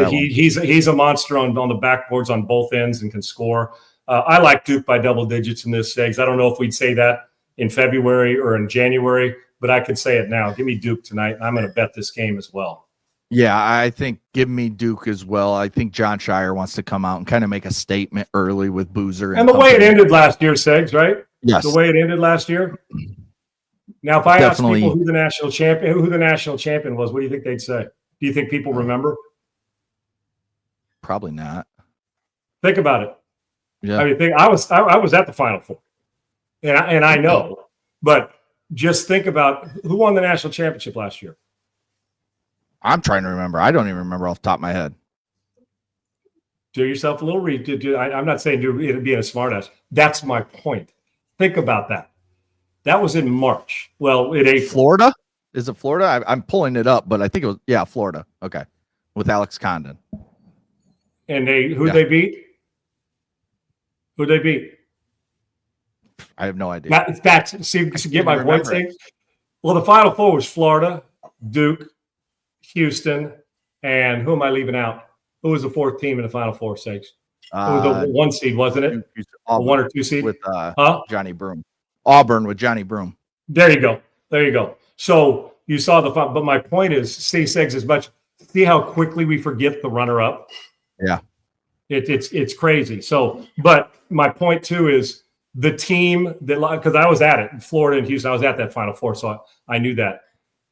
he's a monster on the backboards on both ends and can score. I like Duke by double digits in this, Segs. I don't know if we'd say that in February or in January, but I could say it now. Give me Duke tonight. I'm going to bet this game as well. Yeah, I think give me Duke as well. I think John Shire wants to come out and kind of make a statement early with Boozer. And the way it ended last year, Segs, right? Yes. The way it ended last year. Now, if I ask people who the national champion was, what do you think they'd say? Do you think people remember? Probably not. Think about it. Yeah. I mean, I was at the Final Four, and I know, but just think about who won the national championship last year. I'm trying to remember. I don't even remember off the top of my head. Do yourself a little read. I'm not saying do being a smartass. That's my point. Think about that. That was in March. Well, Florida? Is it Florida? I'm pulling it up, but I think it was Florida. Okay, with Alex Condon. And who'd they beat? Who'd they beat? I have no idea. Get my point. Well, the Final Four was Florida, Duke, Houston, and who am I leaving out? Who was the fourth team in the Final Four, Sakes? It was the 1 seed, wasn't it? Auburn, 1 or 2 seed with Johnny Broome. Auburn with Johnny Broome. There you go. So you saw but my point is, Segs, as much. See how quickly we forget the runner-up. Yeah, it's crazy. So, but my point too is the team that, because I was at it in Florida and Houston, I was at that Final Four, so I knew that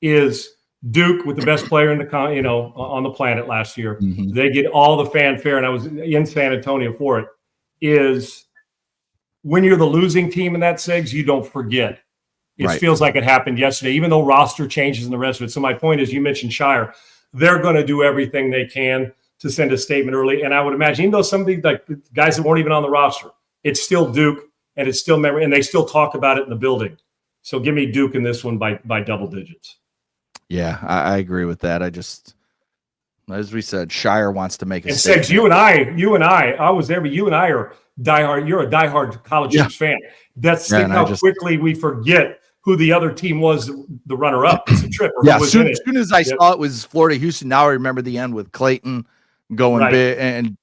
is Duke with the best player in the on the planet last year. Mm-hmm. They get all the fanfare, and I was in San Antonio for it. Is when you're the losing team in that, Segs, you don't forget It feels like it happened yesterday, even though roster changes and the rest of it. So my point is, you mentioned Shire. They're going to do everything they can to send a statement early. And I would imagine, even though some of the guys that weren't even on the roster, it's still Duke and it's still memory, and they still talk about it in the building. So give me Duke in this one by double digits. Yeah, I agree with that. I just, as we said, Shire wants to make a statement. You and I was there, but you and I are diehard. You're a diehard college Chiefs fan. Think how quickly we forget who the other team was, the runner-up. It's a trip. As soon as I saw it was Florida Houston, now I remember the end with Clayton going big, and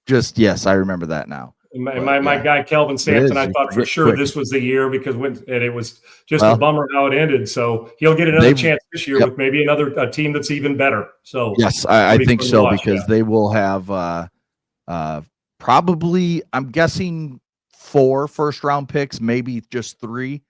I remember that now. My guy Kelvin Sampson, I thought for sure this was the year, because it was just a bummer how it ended. So he'll get another chance this year with maybe another team that's even better. So yes, I think so, because they will have probably, I'm guessing, 4 first-round picks, maybe just 3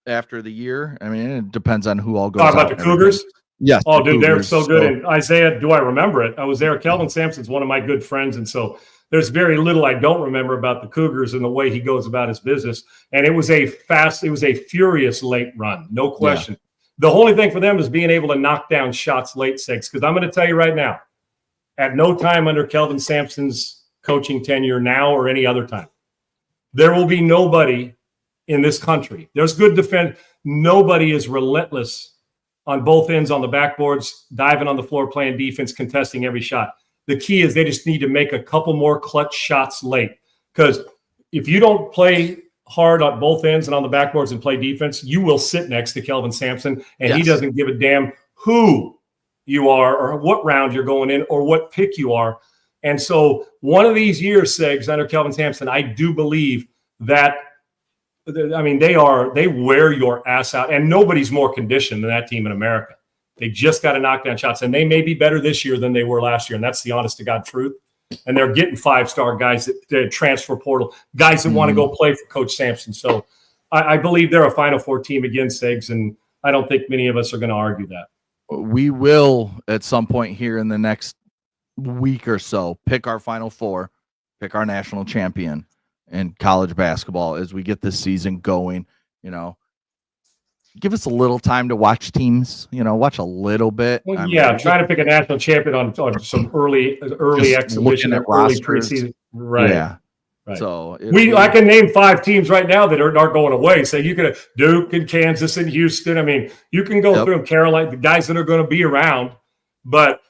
after the year. I mean, it depends on who all goes. Talking about the Cougars? Yes. Oh, dude, they're so good. And Isaiah, do I remember it? I was there. Kelvin Sampson's one of my good friends, and so there's very little I don't remember about the Cougars and the way he goes about his business. And it was a furious late run, no question. Yeah. The only thing for them is being able to knock down shots late, Six, because I'm going to tell you right now, at no time under Kelvin Sampson's coaching tenure now or any other time, there will be nobody in this country. There's good defense. Nobody is relentless on both ends on the backboards, diving on the floor, playing defense, contesting every shot. The key is they just need to make a couple more clutch shots late. Because if you don't play hard on both ends and on the backboards and play defense, you will sit next to Kelvin Sampson, and he doesn't give a damn who you are or what round you're going in or what pick you are. And so one of these years, Segs, under Kelvin Sampson, I do believe that, I mean, they wear your ass out, and nobody's more conditioned than that team in America. They just got to knock down shots, and they may be better this year than they were last year, and that's the honest to God truth. And they're getting 5-star guys that transfer portal, guys that want to go play for Coach Sampson. So I believe they're a Final Four team again, Segs, and I don't think many of us are going to argue that. We will, at some point here in the next week or so, pick our Final Four, pick our national champion in college basketball as we get this season going. Give us a little time to watch teams, watch a little bit. Well, try to pick a national champion on some early exhibition, early preseason. Right. Yeah. Right. So I can name 5 teams right now that aren't going away. So you could have Duke and Kansas and Houston. I mean, you can go through them, Carolina, the guys that are going to be around, but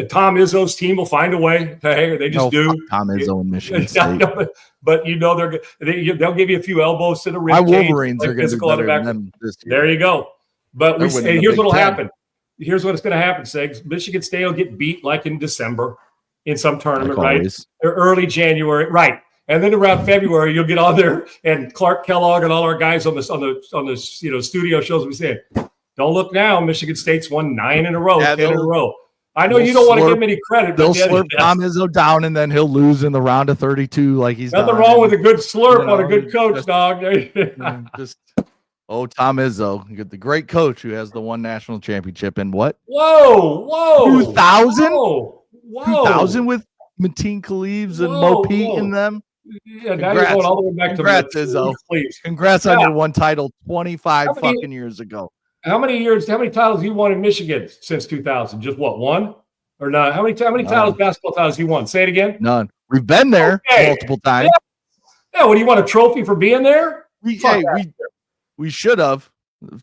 Tom Izzo's team will find a way. They just do. Tom Izzo and Michigan State. But they'll give you a few elbows to the rib. My Wolverines are going to be better than them this year. There you go. But here's what will happen. Here's what's going to happen, Segs. Michigan State will get beat like in December in some tournament, right? Or early January, right? And then around February, you'll get on there, and Clark Kellogg and all our guys on the studio shows will be saying, "Don't look now. Michigan State's won 9 in a row, 10 in a row." I know you don't want to give him any credit. They'll slurp Tom Izzo down, and then he'll lose in the round of 32 like he's nothing wrong with a good slurp on a good coach, dog. Tom Izzo, the great coach who has the one national championship in what? Whoa. 2000? Whoa. 2000 with Mateen Khalibs and Mo Pete in them? Yeah, now you're going all the way back to Izzo. Please. Congrats on your one title 25 fucking years ago. How many titles have you won in Michigan since 2000? Just what, one? Or not? How many titles, basketball titles have you won? Say it again. None. We've been there multiple times. Yeah. What, do you want a trophy for being there? We should have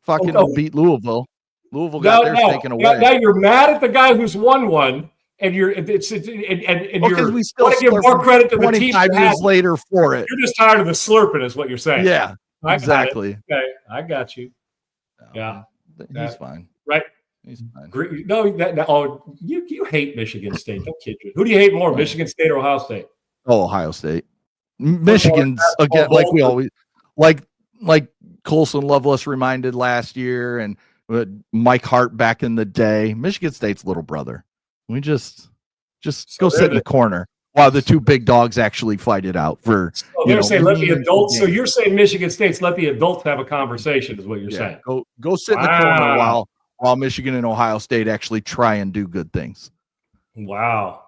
fucking beat Louisville. Louisville got theirs taken away. Now you're mad at the guy who's won one, and you're we still want to give more credit to the team 25 years later for it. You're just tired of the slurping, is what you're saying. Yeah, exactly. Okay, I got you. Yeah, he's fine. Right? He's fine. No, you hate Michigan State. Don't kid you. Who do you hate more, Michigan State or Ohio State? Oh, Ohio State. Michigan's again, like we always like Colson Loveless reminded last year, and Mike Hart back in the day. Michigan State's little brother. We just go sit in the corner while the 2 big dogs actually fight it out. For they're saying let the adults. So you're saying Michigan State's let the adults have a conversation, is what you're saying. Go sit in the corner while Michigan and Ohio State actually try and do good things. Wow.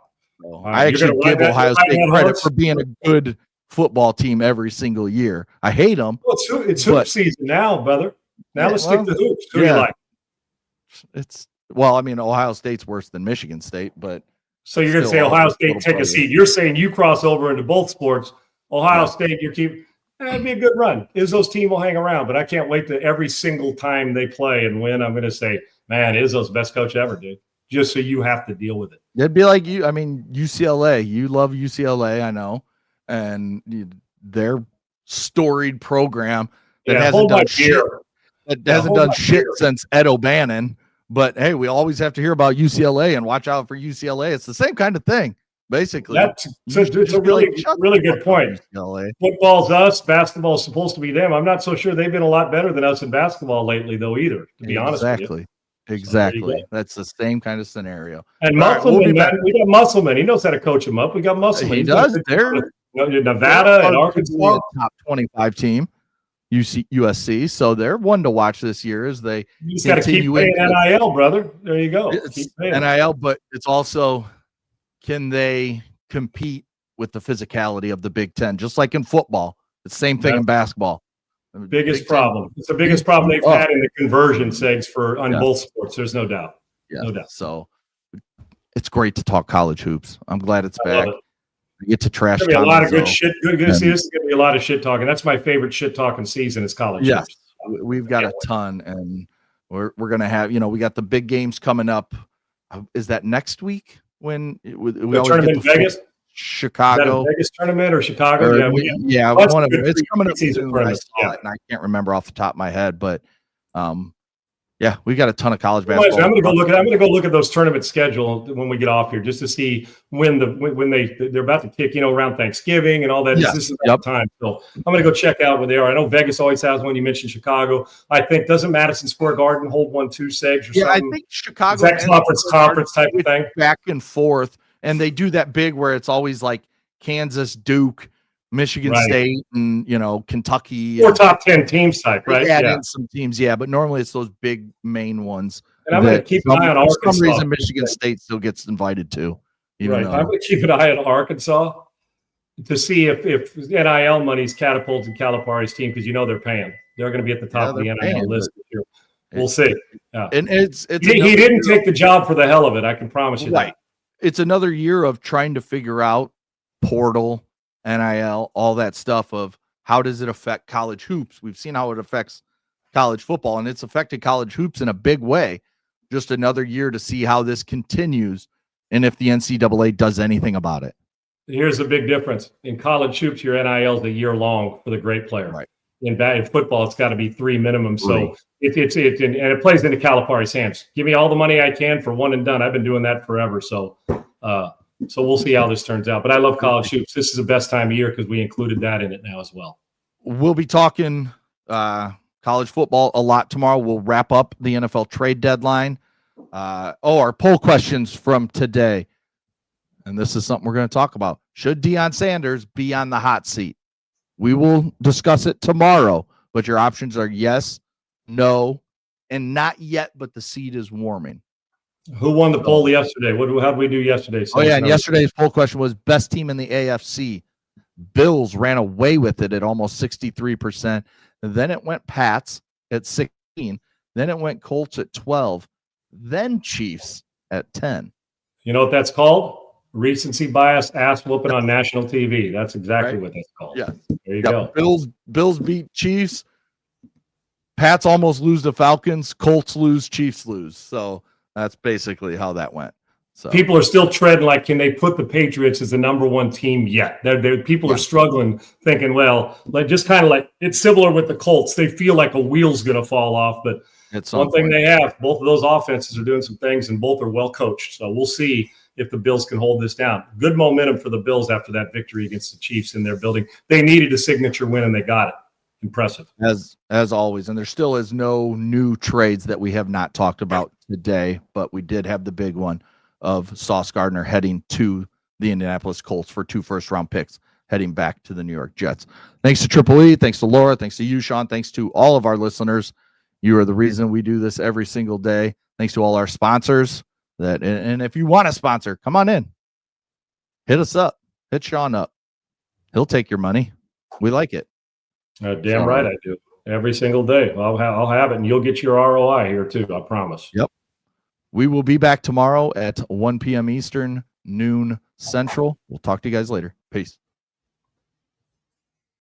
I actually give Ohio State credit for being a good football team every single year. I hate them. Well, it's hoop season now, brother. Now let's stick to hoops. Who do you like? Ohio State's worse than Michigan State, but so you're going to say Ohio State take a seat. You're saying you cross over into both sports. Ohio State, you keep. It'd be a good run. Izzo's team will hang around, but I can't wait to every single time they play and win. I'm going to say, man, Izzo's best coach ever, dude. Just so you have to deal with it. It'd be like UCLA. You love UCLA, I know, and their storied program that hasn't done shit. That hasn't done shit since Ed O'Bannon. But hey, we always have to hear about UCLA and watch out for UCLA. It's the same kind of thing. Basically, it's a really good point. Football's us, basketball's supposed to be them. I'm not so sure they've been a lot better than us in basketball lately, though, either, to be honest with you. Exactly. So that's the same kind of scenario. And Musselman, we got Musselman. He knows how to coach him up. We got Musselman. He does. They're Nevada and Arkansas. Top 25 team, USC. So they're one to watch this year as they you just got to keep paying NIL, brother. There you go. It's NIL, but it's also, can they compete with the physicality of the Big Ten? Just like in football, it's the same thing in basketball. Biggest problem. It's the biggest problem they've had in the conversion segs on both sports. There's no doubt. Yeah. No doubt. So it's great to talk college hoops. I'm glad it's back. We get to trash talk. A lot of good shit. Good to see. This is going to be a lot of shit talking. That's my favorite shit talking season is college hoops. We've got a ton, and we're going to have, we got the big games coming up. Is that next week when we always tournament in Vegas? Chicago. Vegas tournament or Chicago? One of them. It's coming up soon. I saw it, and I can't remember off the top of my head, but we got a ton of college basketball. I'm going to go look at those tournament schedule when we get off here, just to see when they're about to kick, around Thanksgiving and all that. This is the time. So I'm going to go check out where they are. I know Vegas always has one. You mentioned Chicago. I think doesn't Madison Square Garden hold 1-2 segs or something? I think Chicago. Is that conference type of thing, back and forth. And they do that big where it's always like Kansas, Duke, Michigan State, and Kentucky. Or top 10 teams type, right? In some teams, but normally it's those big main ones. And I'm going to keep an eye on Arkansas. For some reason, Michigan State still gets invited to. I'm going to keep an eye on Arkansas to see if NIL money's catapulted Calipari's team, because they're paying. They're going to be at the top of the NIL list this year. We'll see. Yeah. And he didn't take the job for the hell of it. I can promise you that. It's another year of trying to figure out portal, NIL, all that stuff of how does it affect college hoops. We've seen how it affects college football, and it's affected college hoops in a big way. Just another year to see how this continues and if the NCAA does anything about it. Here's the big difference. In college hoops, your NIL is a year long for the great player. Right. In football, it's got to be 3 minimum. So it plays into Calipari's hands. Give me all the money I can for one and done. I've been doing that forever. So we'll see how this turns out. But I love college hoops. This is the best time of year because we included that in it now as well. We'll be talking college football a lot tomorrow. We'll wrap up the NFL trade deadline. Our poll questions from today. And this is something we're going to talk about. Should Deion Sanders be on the hot seat? We will discuss it tomorrow, but your options are yes, no, and not yet, but the seat is warming. Who won the poll yesterday? How did we do yesterday? And yesterday's poll question was best team in the AFC. Bills ran away with it at almost 63%. Then it went Pats at 16. Then it went Colts at 12. Then Chiefs at 10. You know what that's called? Recency bias ass whooping on national TV. That's exactly what that's called. Yeah. There you go. Bills beat Chiefs. Pats almost lose to Falcons. Colts lose. Chiefs lose. So that's basically how that went. So people are still treading like, can they put the Patriots as the number one team yet? People are struggling, thinking, well, just kind of like it's similar with the Colts. They feel like a wheel's going to fall off, but it's one thing they have. Both of those offenses are doing some things, and both are well coached. So we'll see if the Bills can hold this down. Good momentum for the Bills after that victory against the Chiefs in their building. They needed a signature win, and they got it. Impressive. As always. And there still is no new trades that we have not talked about today, but we did have the big one of Sauce Gardner heading to the Indianapolis Colts for 2 first-round picks, heading back to the New York Jets. Thanks to Triple E. Thanks to Laura. Thanks to you, Sean. Thanks to all of our listeners. You are the reason we do this every single day. Thanks to all our sponsors. And if you want a sponsor, come on in. Hit us up. Hit Sean up. He'll take your money. We like it. Damn right I do. Every single day. I'll have it, and you'll get your ROI here too. I promise. Yep. We will be back tomorrow at 1 p.m. Eastern, noon Central. We'll talk to you guys later. Peace.